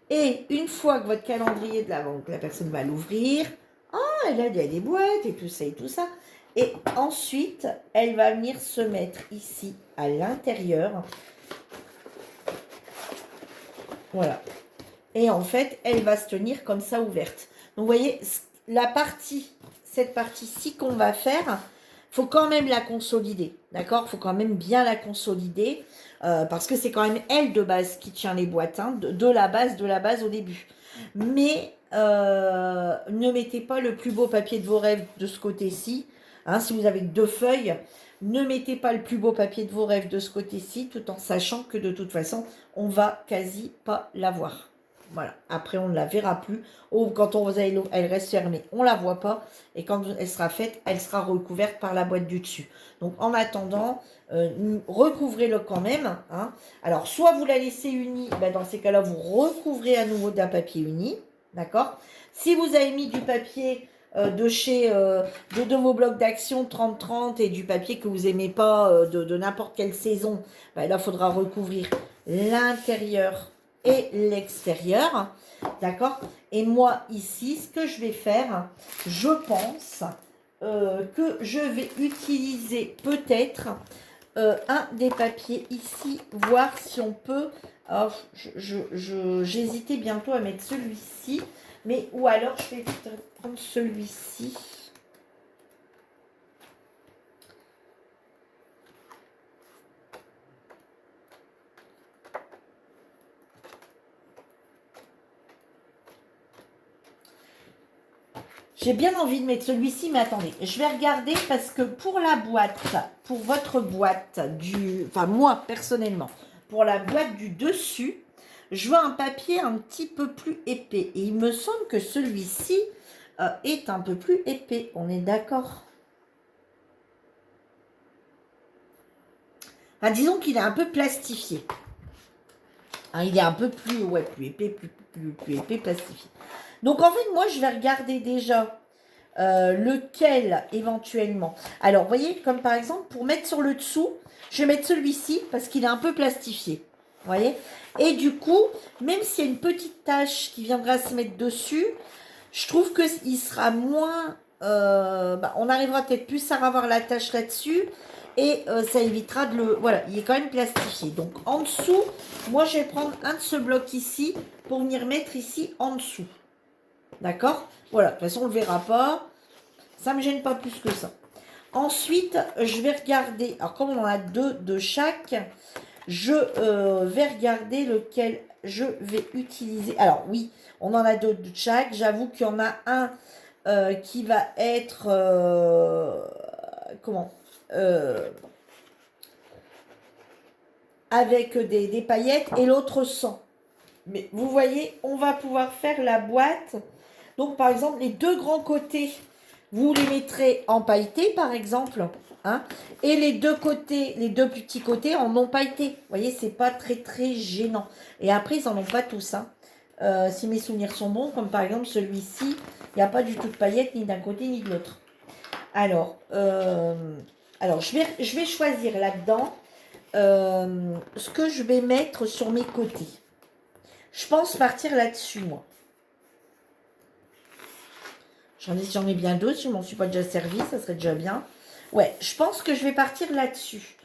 A: Et une fois que votre calendrier de l'Avent, la personne va l'ouvrir, elle a des boîtes et tout ça et tout ça. Et ensuite, elle va venir se mettre ici à l'intérieur. Voilà. Et en fait, elle va se tenir comme ça ouverte. Donc, vous voyez, cette partie-ci qu'on va faire, faut quand même la consolider, d'accord? Faut quand même bien la consolider, parce que c'est quand même elle de base qui tient les boîtes, hein, de la base au début. Mais ne mettez pas le plus beau papier de vos rêves de ce côté-ci. Hein, si vous avez 2 feuilles, ne mettez pas le plus beau papier de vos rêves de ce côté-ci, tout en sachant que de toute façon, on va quasi pas la voir. Voilà, après on ne la verra plus. Ou quand elle reste fermée, on ne la voit pas. Et quand elle sera faite, elle sera recouverte par la boîte du dessus. Donc en attendant, recouvrez-le quand même. Hein. Alors soit vous la laissez unie, ben dans ces cas-là, vous recouvrez à nouveau d'un papier uni. D'accord? Si vous avez mis du papier de chez de vos blocs d'action 30-30 et du papier que vous n'aimez pas de n'importe quelle saison, ben là, il faudra recouvrir l'intérieur et l'extérieur, d'accord? Et moi, ici, ce que je vais faire, je pense que je vais utiliser peut-être un des papiers ici, voir si on peut... Alors, j'hésitais bientôt à mettre celui-ci, mais ou alors je vais prendre celui-ci. J'ai bien envie de mettre celui-ci, mais attendez, je vais regarder parce que pour la boîte, pour votre boîte enfin moi personnellement, pour la boîte du dessus, je veux un papier un petit peu plus épais. Et il me semble que celui-ci est un peu plus épais. On est d'accord? Enfin, disons qu'il est un peu plastifié. Hein, il est un peu plus, ouais, plus épais, plus épais, plastifié. Donc en fait, moi, je vais regarder déjà lequel éventuellement. Alors, vous voyez, comme par exemple, pour mettre sur le dessous, je vais mettre celui-ci parce qu'il est un peu plastifié. Vous voyez? Et du coup, même s'il y a une petite tache qui viendra se mettre dessus, je trouve qu'il sera moins... on arrivera peut-être plus à avoir la tache là-dessus. Et ça évitera de le... Voilà, il est quand même plastifié. Donc, en dessous, moi, je vais prendre un de ce bloc ici pour venir mettre ici en dessous. D'accord? Voilà, de toute façon, on ne le verra pas. Ça ne me gêne pas plus que ça. Ensuite, je vais regarder... Alors, comme on en a 2 de chaque, je vais regarder lequel je vais utiliser. Alors, oui, on en a 2 de chaque. J'avoue qu'il y en a un qui va être... avec des paillettes et l'autre sans. Mais vous voyez, on va pouvoir faire la boîte. Donc, par exemple, les 2 grands côtés, vous les mettrez en pailleté, par exemple. Hein, et les 2 côtés, les 2 petits côtés en non pailleté. Vous voyez, c'est pas très, très gênant. Et après, ils n'en ont pas tous. Hein. Si mes souvenirs sont bons, comme par exemple celui-ci, il n'y a pas du tout de paillettes, ni d'un côté, ni de l'autre. Alors, je vais choisir là-dedans ce que je vais mettre sur mes côtés. Je pense partir là-dessus, moi. J'en ai bien d'autres, je ne m'en suis pas déjà servi, ça serait déjà bien. Ouais, je pense que je vais partir là-dessus.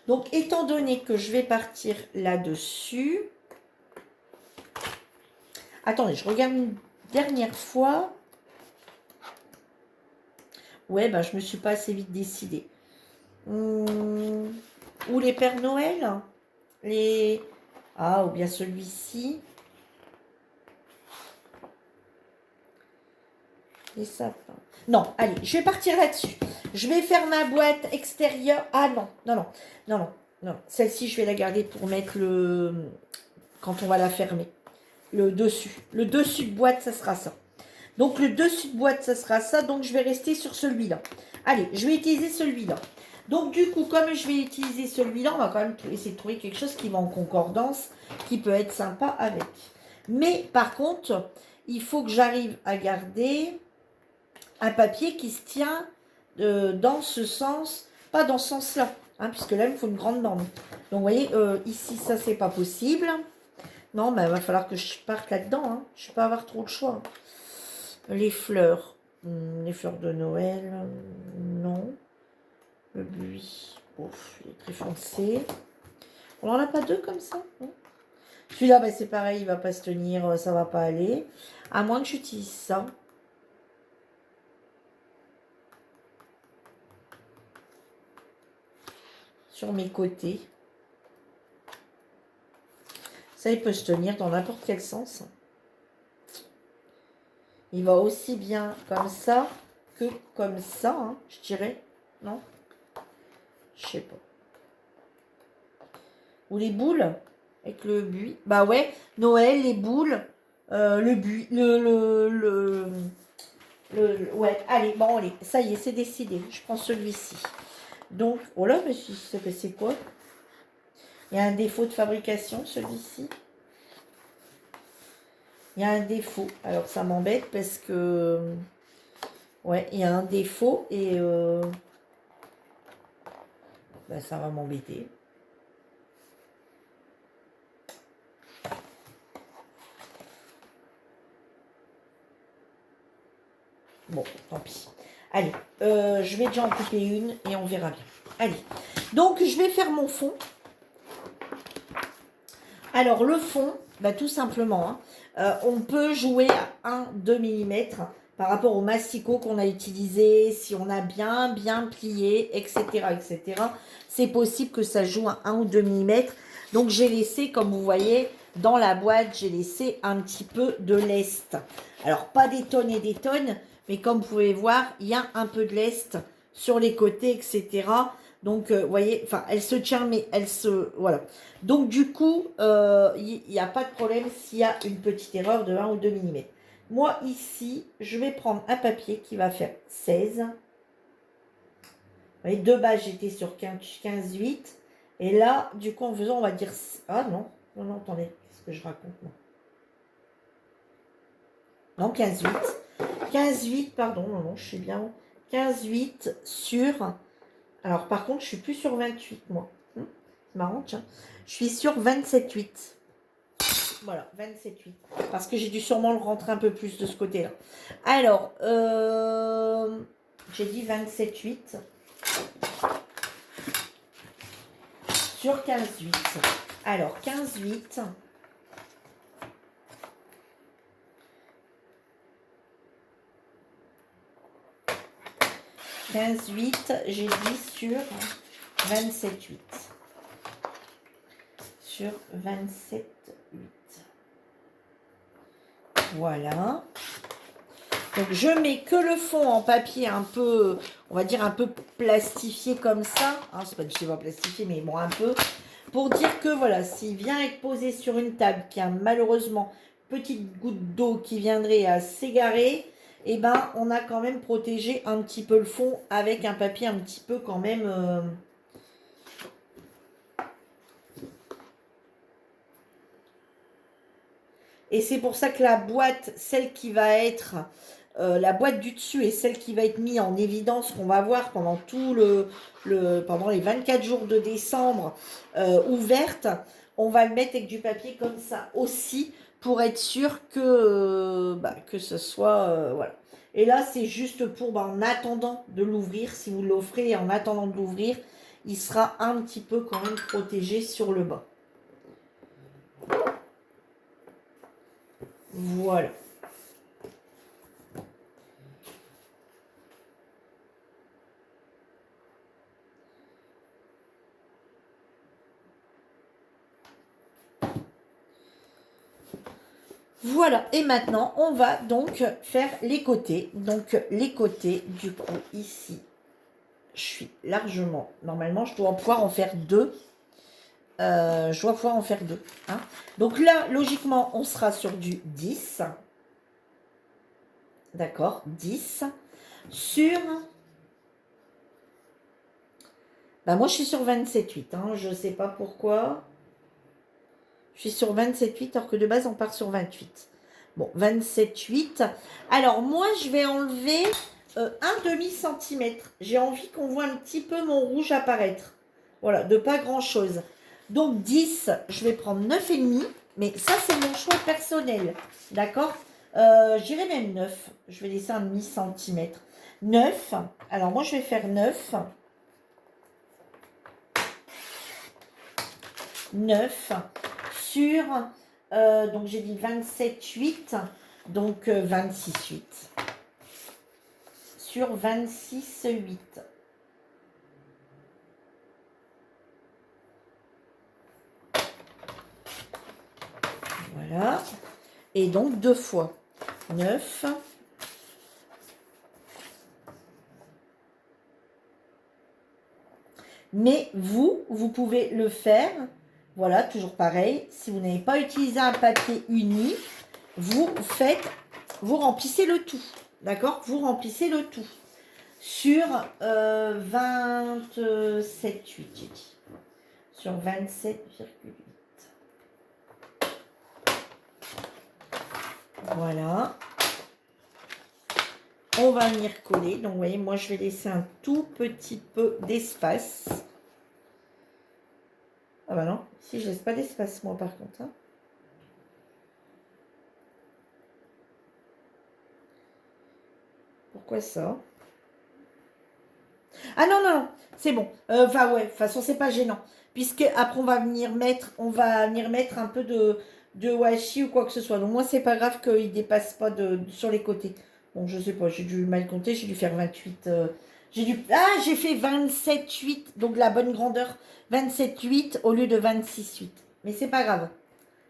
A: Donc, étant donné que je vais partir là-dessus, Attendez, je regarde une dernière fois. Ouais, bah, je me suis pas assez vite décidée. Ou les Pères Noël. Les... Ah, ou bien celui-ci. Les sapins. Non, allez, je vais partir là-dessus. Je vais faire ma boîte extérieure. Ah non, non, non, non, non, non. Celle-ci, je vais la garder pour mettre le... Quand on va la fermer. Le dessus. Le dessus de boîte, ça sera ça. Donc, le dessus de boîte, ça sera ça. Donc, je vais rester sur celui-là. Allez, je vais utiliser celui-là. Donc, du coup, comme je vais utiliser celui-là, on va quand même essayer de trouver quelque chose qui va en concordance, qui peut être sympa avec. Mais, par contre, il faut que j'arrive à garder un papier qui se tient dans ce sens, pas dans ce sens-là, hein, puisque là, il me faut une grande bande. Donc, vous voyez, ici, ça, c'est pas possible. Non, mais il va falloir que je parte là-dedans. Hein. Je ne vais pas avoir trop de choix. Les fleurs. Les fleurs de Noël. Non. Le buis. Ouf, il est très foncé. On n'en a pas deux comme ça. Celui-là, bah, c'est pareil, il ne va pas se tenir, ça ne va pas aller. À moins que j'utilise ça. Sur mes côtés. Ça, il peut se tenir dans n'importe quel sens. Il va aussi bien comme ça que comme ça, hein, je dirais. Non? Je sais pas. Ou les boules avec le buis. Bah ouais, Noël, les boules, le buis, ouais, allez, bon, allez, ça y est, c'est décidé. Je prends celui-ci. Donc, oh là, mais c'est quoi? Il y a un défaut de fabrication, celui-ci. Il y a un défaut. Alors, ça m'embête parce que... Ouais, il y a un défaut et... Bah, ça va m'embêter. Bon, tant pis. Allez, je vais déjà en couper une et on verra bien. Allez, donc je vais faire mon fond. Alors, le fond, bah, tout simplement, hein, on peut jouer à 1-2 mm par rapport au masticot qu'on a utilisé, si on a bien plié, etc. etc. C'est possible que ça joue à 1 ou 2 mm. Donc, j'ai laissé, comme vous voyez, dans la boîte, j'ai laissé un petit peu de lest. Alors, pas des tonnes et des tonnes, mais comme vous pouvez voir, il y a un peu de lest sur les côtés, etc. Donc, vous voyez, enfin, elle se tient, mais elle se... Voilà. Donc, du coup, il n'y a pas de problème s'il y a une petite erreur de 1 ou 2 mm. Moi, ici, je vais prendre un papier qui va faire 16. Vous voyez, de base, j'étais sur 15,8. Et là, du coup, en faisant, on va dire... Ah non, non, non, attendez. Qu'est-ce que je raconte, moi? Non, 15,8. 15,8, pardon, non, non, je suis bien. 15,8 sur... Alors, par contre, je suis plus sur 28, moi. C'est marrant, tiens. Je suis sur 27,8. Voilà, 27,8. Parce que j'ai dû sûrement le rentrer un peu plus de ce côté-là. Alors, j'ai dit 27,8 sur 15,8. Alors, 15,8. J'ai dit sur 27,8. Sur 27,8. Voilà. Donc, je mets que le fond en papier un peu, on va dire un peu plastifié comme ça. Hein, c'est pas plastifié, mais bon, un peu. Pour dire que, voilà, s'il vient être posé sur une table qui a malheureusement une petite goutte d'eau qui viendrait à s'égarer, eh ben, on a quand même protégé un petit peu le fond avec un papier un petit peu quand même... Et c'est pour ça que la boîte, celle qui va être... la boîte du dessus et celle qui va être mise en évidence, qu'on va voir pendant pendant les 24 jours de décembre ouverte, on va le mettre avec du papier comme ça aussi pour être sûr que ce soit... voilà. Et là, c'est juste pour, en attendant de l'ouvrir, si vous l'offrez en attendant de l'ouvrir, il sera un petit peu quand même protégé sur le bas. Voilà. Voilà, et maintenant, on va donc faire les côtés. Donc, les côtés, du coup, ici, je suis largement... Normalement, je dois pouvoir en faire deux. Je dois pouvoir en faire deux. Hein. Donc là, logiquement, on sera sur du 10. D'accord, 10. Sur... Bah, moi, je suis sur 27,8. Hein. Je ne sais pas pourquoi. Je suis sur 27,8 alors que de base, on part sur 28. Bon, 27,8. Alors, moi, je vais enlever un demi-centimètre. J'ai envie qu'on voit un petit peu mon rouge apparaître. Voilà, de pas grand-chose. Donc, 10, je vais prendre 9,5. Mais ça, c'est mon choix personnel. D'accord. J'irai même 9. Je vais laisser un demi-centimètre. 9. Alors, moi, je vais faire 9. 9 sur, donc j'ai dit 27,8, donc 26,8. Sur 26,8. Voilà. Et donc 2 fois 9. Mais vous pouvez le faire, voilà, toujours pareil. Si vous n'avez pas utilisé un papier uni, vous remplissez le tout. D'accord? Vous remplissez le tout. Sur 27,8, j'ai dit. Sur 27,8. Voilà. On va venir coller. Donc, vous voyez, moi, je vais laisser un tout petit peu d'espace. Ah bah non, si je laisse pas d'espace, moi, par contre. Hein. Pourquoi ça? Ah non, non, non, c'est bon. Enfin, ouais, de toute façon, c'est pas gênant. Puisque après, on va venir mettre un peu de washi ou quoi que ce soit. Donc, moi, c'est pas grave qu'il dépasse pas sur les côtés. Bon, je sais pas, j'ai dû mal compter, j'ai dû faire 28. J'ai fait 27,8, donc la bonne grandeur. 27,8 au lieu de 26,8. Mais c'est pas grave.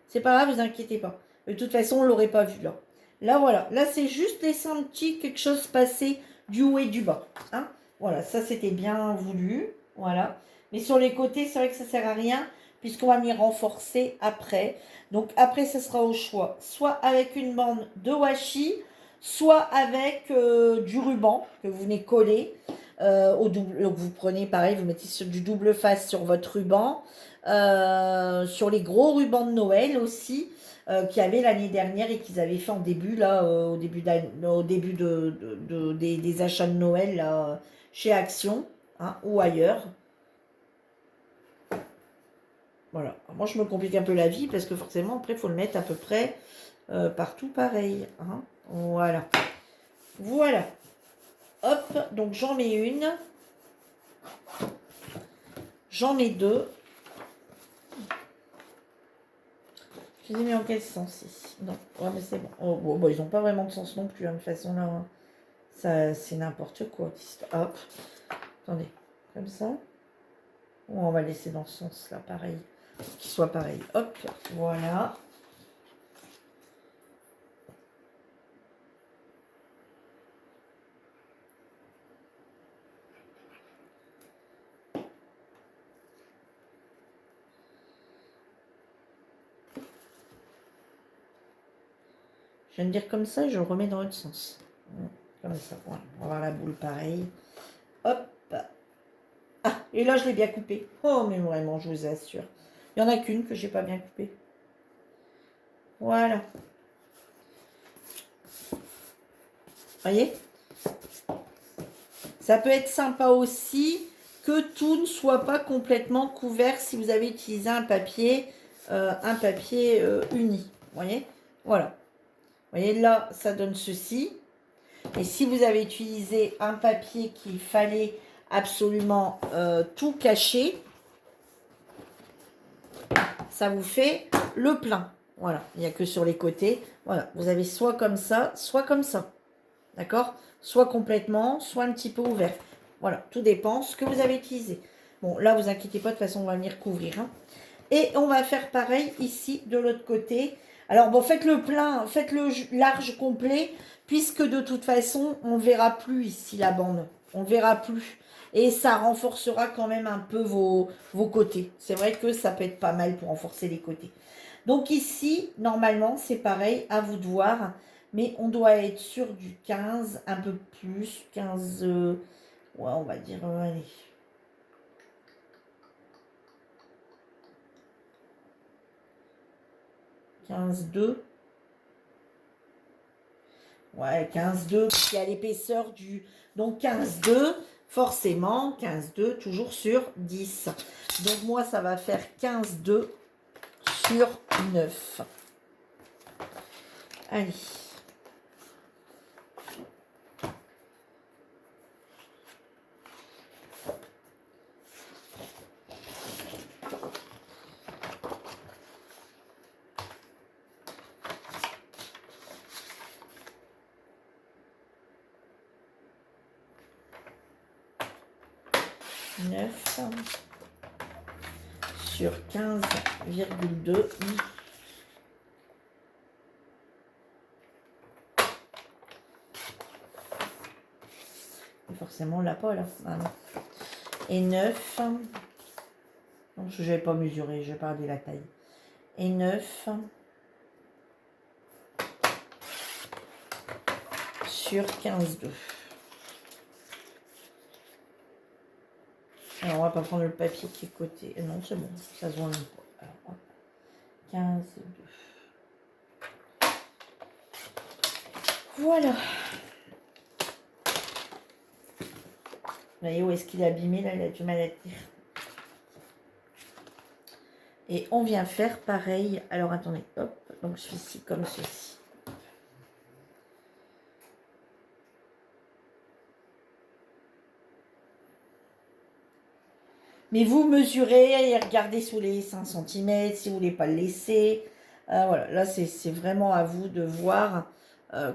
A: C'est pas grave, vous inquiétez pas. De toute façon, on l'aurait pas vu là. Là, voilà. Là, c'est juste laisser un petit quelque chose passer du haut et du bas. Hein, voilà, ça, c'était bien voulu. Voilà. Mais sur les côtés, c'est vrai que ça sert à rien puisqu'on va venir renforcer après. Donc, après, ce sera au choix. Soit avec une bande de washi, soit avec du ruban que vous venez coller au double. Donc, vous prenez, pareil, vous mettez sur du double face sur votre ruban. Sur les gros rubans de Noël aussi, qu'il y avait l'année dernière et qu'ils avaient fait en début, là, au début des achats de Noël là, chez Action hein, ou ailleurs. Voilà. Moi, je me complique un peu la vie parce que forcément, après, il faut le mettre à peu près partout pareil. Hein. Voilà. Voilà. Hop, donc j'en mets une. J'en mets deux. Je les ai mis en quel sens ici? Non, ouais, mais c'est bon. Oh, bon, ils n'ont pas vraiment de sens non plus, hein, de toute façon, là. Hein. Ça, c'est n'importe quoi. Hop. Attendez. Comme ça. Ou on va laisser dans ce sens-là, pareil. Qu'il soit pareil. Hop. Voilà. Je viens de dire comme ça et je le remets dans l'autre sens. Comme ça. Voilà. On va avoir la boule pareil. Hop. Ah, et là, je l'ai bien coupé. Oh, mais vraiment, je vous assure. Il n'y en a qu'une que j'ai pas bien coupée. Voilà. Voyez? Ça peut être sympa aussi que tout ne soit pas complètement couvert si vous avez utilisé un papier uni. Vous voyez? Voilà. Vous voyez, là, ça donne ceci. Et si vous avez utilisé un papier qu'il fallait absolument tout cacher, ça vous fait le plein. Voilà, il n'y a que sur les côtés. Voilà, vous avez soit comme ça, soit comme ça. D'accord? Soit complètement, soit un petit peu ouvert. Voilà, tout dépend ce que vous avez utilisé. Bon, là, vous inquiétez pas, de toute façon, on va venir couvrir. Hein. Et on va faire pareil ici, de l'autre côté. Alors, bon, faites-le plein, faites-le large complet, puisque de toute façon, on ne verra plus ici la bande. On ne verra plus. Et ça renforcera quand même un peu vos côtés. C'est vrai que ça peut être pas mal pour renforcer les côtés. Donc ici, normalement, c'est pareil, à vous de voir. Mais on doit être sur du 15, un peu plus. 15, ouais, on va dire, allez. 15,2. Ouais, 15,2, qui a l'épaisseur du... Donc 15,2, forcément, 15,2, toujours sur 10. Donc moi, ça va faire 15,2 sur 9. Allez. Neuf sur 15,2. Forcément, on l'a pas là. Voilà. Et 9. Donc, je ne vais pas mesurer, je vais pas regarder la taille. Et 9 sur 15,2. Alors, on va pas prendre le papier qui est côté. Non, c'est bon, ça se voit même pas. Alors, 15,2. Voilà. Vous voyez où est-ce qu'il est abîmé, là, il a du mal à tenir. Et on vient faire pareil. Alors, attendez, hop. Donc, je fais ici comme ceci. Mais vous mesurez et regardez sous les 5 cm si vous voulez pas le laisser. Voilà, là, c'est vraiment à vous de voir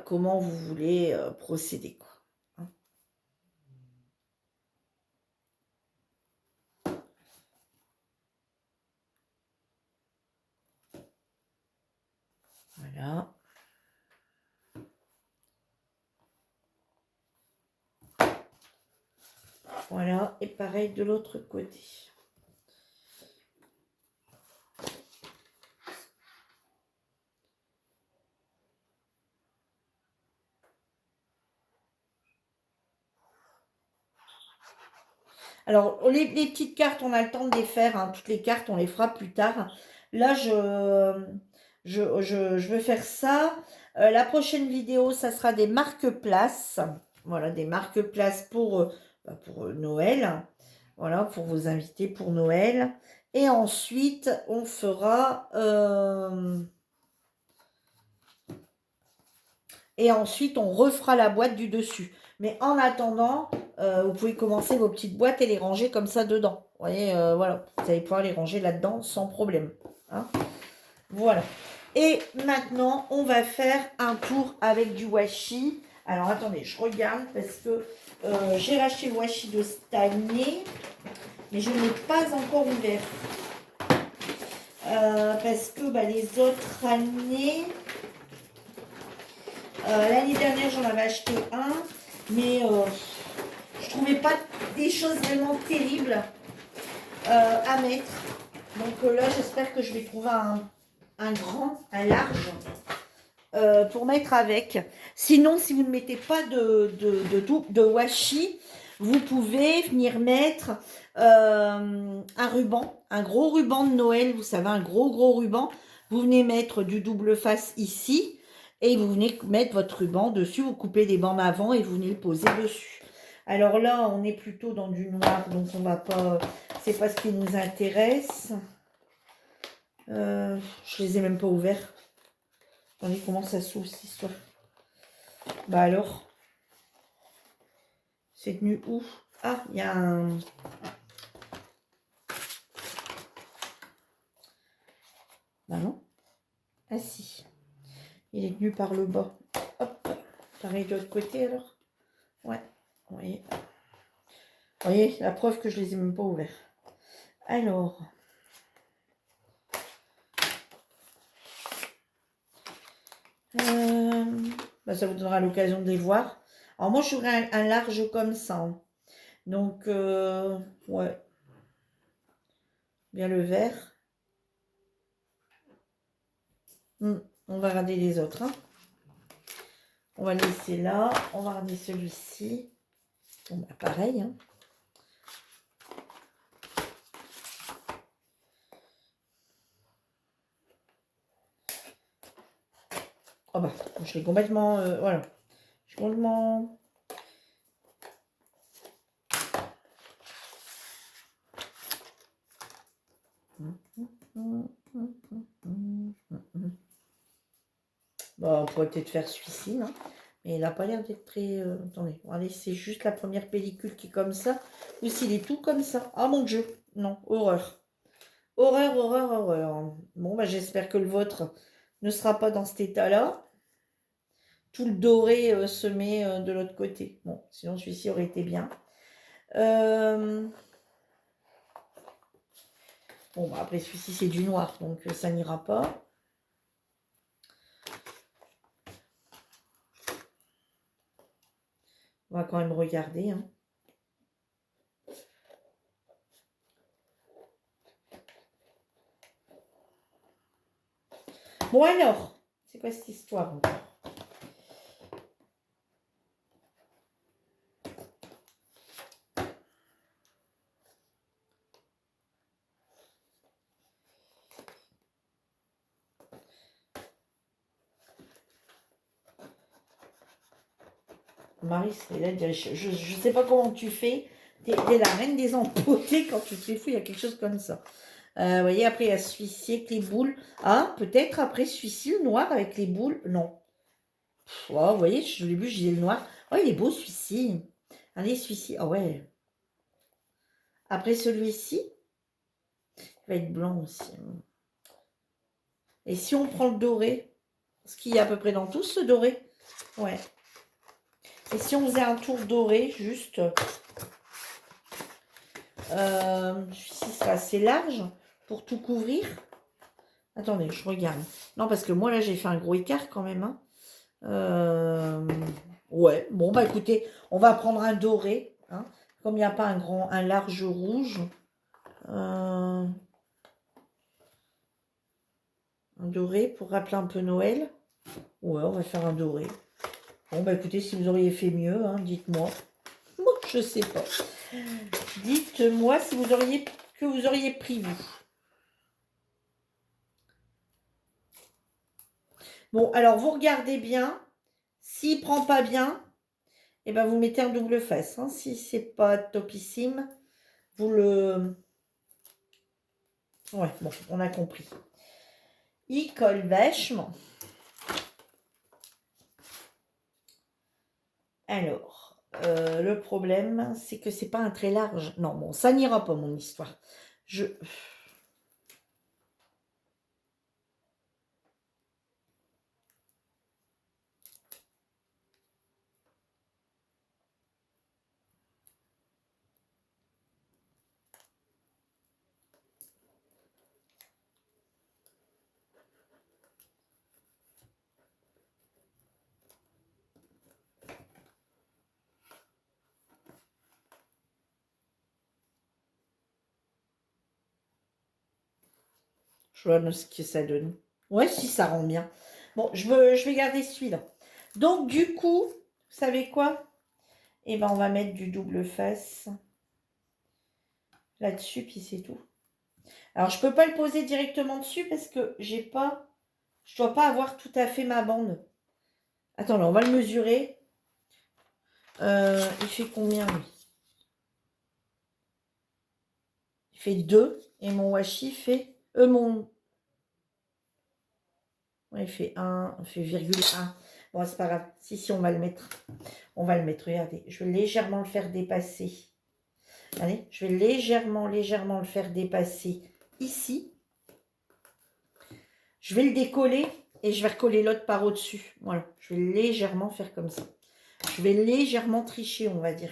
A: comment vous voulez procéder, quoi. Hein. Voilà. Voilà, et pareil de l'autre côté. Alors, les petites cartes, on a le temps de les faire. Hein. Toutes les cartes, on les fera plus tard. Là, je veux faire ça. La prochaine vidéo, ça sera des marque-places. Voilà, des marque-places pour Noël. Voilà, pour vos invités pour Noël. Et ensuite, on fera... et ensuite, on refera la boîte du dessus. Mais en attendant, vous pouvez commencer vos petites boîtes et les ranger comme ça dedans. Vous voyez, voilà. Vous allez pouvoir les ranger là-dedans sans problème. Hein, voilà. Et maintenant, on va faire un tour avec du washi. Alors, attendez, je regarde parce que j'ai racheté le washi de cette année. Mais je ne l'ai pas encore ouvert. Parce que les autres années... l'année dernière, j'en avais acheté un, mais je trouvais pas des choses vraiment terribles à mettre. Donc là, j'espère que je vais trouver un grand, un large pour mettre avec. Sinon, si vous ne mettez pas de washi, vous pouvez venir mettre un ruban, un gros ruban de Noël, vous savez, un gros ruban. Vous venez mettre du double face ici. Et vous venez mettre votre ruban dessus, vous coupez des bandes avant et vous venez le poser dessus. Alors là, on est plutôt dans du noir, donc on va pas... C'est pas ce qui nous intéresse. Je les ai même pas ouverts. Attendez, comment ça s'ouvre cette histoire? Bah alors, c'est tenu où? Ah, il y a un... Bah non. Ah si. Il est venu par le bas. Hop. Pareil de l'autre côté alors. Ouais. Oui. Vous voyez, la preuve que je les ai même pas ouverts. Alors. Bah, ça vous donnera l'occasion de les voir. Alors moi, je ferai un large comme ça. Hein. Donc, ouais. Bien le vert. On va regarder les autres. Hein. On va le laisser là. On va regarder celui-ci. Bon, bah, pareil. Hein. Oh bah, je l'ai complètement... voilà. Je suis complètement... Bon, on pourrait peut-être faire celui-ci, non? Mais il n'a pas l'air d'être très... attendez, allez, c'est juste la première pellicule qui est comme ça. Ou s'il est tout comme ça. Ah mon Dieu, non, horreur. Horreur, horreur, horreur. Bon, bah, j'espère que le vôtre ne sera pas dans cet état-là. Tout le doré se met de l'autre côté. Bon, sinon celui-ci aurait été bien. Bon, bah, après celui-ci c'est du noir, donc ça n'ira pas. On va quand même regarder. Hein. Bon alors, c'est quoi cette histoire encore? Marie, c'est là, je ne sais pas comment tu fais. T'es la reine des empotés quand tu te fais fou, il y a quelque chose comme ça. Vous voyez, après, il y a celui-ci avec les boules. Ah, peut-être après celui-ci, le noir avec les boules. Non. Oh, vous voyez, au début, je disais le noir. Oh, il est beau, celui-ci. Allez, celui-ci. Ah ouais. Après celui-ci, il va être blanc aussi. Et si on prend le doré, ce qu'il y a à peu près dans tout ce doré. Ouais. Et si on faisait un tour doré, juste... celui-ci sera assez large pour tout couvrir. Attendez, je regarde. Non, parce que moi, là, j'ai fait un gros écart quand même. Hein. Ouais, bon, bah écoutez, on va prendre un doré. Hein. Comme il n'y a pas un large rouge. Un doré pour rappeler un peu Noël. Ouais, on va faire un doré. Bon, bah écoutez, si vous auriez fait mieux, hein, dites-moi. Moi, je sais pas. Dites-moi si vous auriez que vous auriez pris vous. Bon, alors vous regardez bien. S'il prend pas bien, et ben vous mettez un double face. Hein. Si c'est pas topissime, vous le... Ouais, bon, on a compris. Il colle vachement. Alors, le problème, c'est que c'est pas un très large. Non, bon, ça n'ira pas, mon histoire. Je vois ce que ça donne. Ouais, si, ça rend bien. Bon, je vais garder celui-là. Donc, du coup, vous savez quoi? Eh ben, on va mettre du double face là-dessus, puis c'est tout. Alors, je peux pas le poser directement dessus parce que je dois pas avoir tout à fait ma bande. Attends, là, on va le mesurer. Il fait combien, lui? Il fait 2. Et mon washi fait... mon... Ouais, il fait 1. Il fait virgule 1. Bon, c'est pas grave. Si, on va le mettre. On va le mettre. Regardez, je vais légèrement le faire dépasser. Allez, je vais légèrement le faire dépasser ici. Je vais le décoller et je vais recoller l'autre par au-dessus. Voilà, je vais légèrement faire comme ça. Je vais légèrement tricher, on va dire.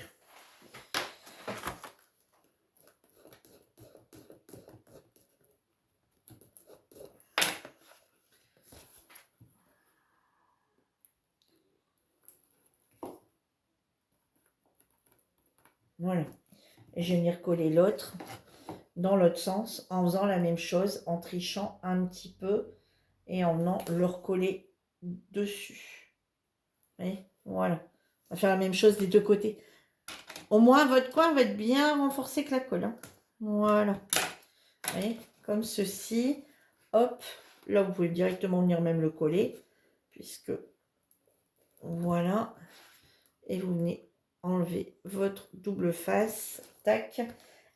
A: Voilà. Et je vais venir coller l'autre dans l'autre sens en faisant la même chose, en trichant un petit peu et en venant le recoller dessus. Vous voyez, voilà. On va faire la même chose des deux côtés. Au moins, votre coin va être bien renforcé que la colle. Hein. Voilà. Vous voyez, comme ceci. Hop. Là, vous pouvez directement venir même le coller. Puisque, voilà. Et vous venez enlever votre double face. Tac.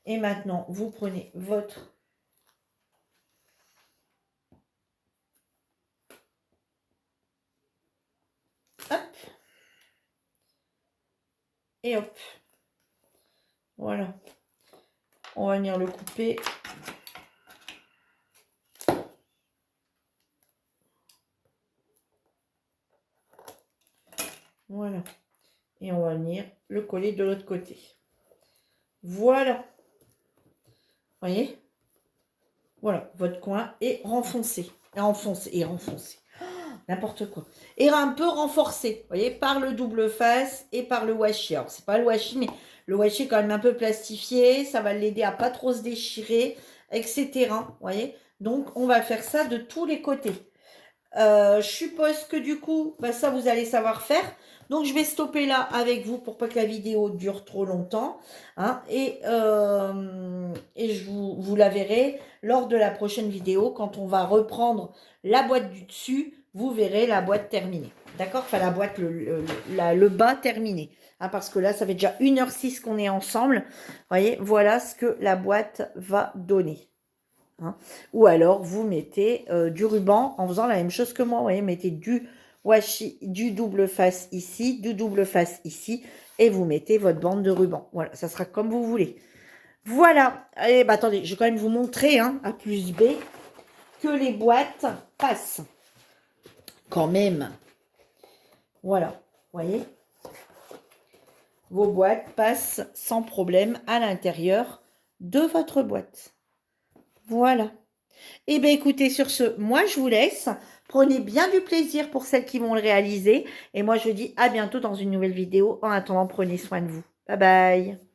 A: Et maintenant, vous prenez votre... Hop. Et hop. Voilà. On va venir le couper. Voilà. Et on va venir le coller de l'autre côté. Voilà. Vous voyez? Voilà, votre coin est renfoncé. Enfoncé et renfoncé. N'importe quoi. Et un peu renforcé, vous voyez, par le double face et par le washi. Alors, c'est pas le washi, mais le washi est quand même un peu plastifié. Ça va l'aider à pas trop se déchirer, etc. Vous voyez? Donc, on va faire ça de tous les côtés. Je suppose que du coup, bah, ça, vous allez savoir faire. Donc, je vais stopper là avec vous pour pas que la vidéo dure trop longtemps. Hein, et vous la verrez lors de la prochaine vidéo. Quand on va reprendre la boîte du dessus, vous verrez la boîte terminée. D'accord? Enfin, la boîte, le bas terminé. Hein, parce que là, ça fait déjà 1h06 qu'on est ensemble. Vous voyez, voilà ce que la boîte va donner. Hein. Ou alors, vous mettez du ruban en faisant la même chose que moi. Vous voyez, mettez du washi, du double face ici, du double face ici, et vous mettez votre bande de ruban. Voilà, ça sera comme vous voulez. Voilà. Et bah, attendez, je vais quand même vous montrer, hein, A plus B, que les boîtes passent. Quand même. Voilà, vous voyez. Vos boîtes passent sans problème à l'intérieur de votre boîte. Voilà. Eh bien, écoutez, sur ce, moi, je vous laisse. Prenez bien du plaisir pour celles qui vont le réaliser. Et moi, je vous dis à bientôt dans une nouvelle vidéo. En attendant, prenez soin de vous. Bye bye.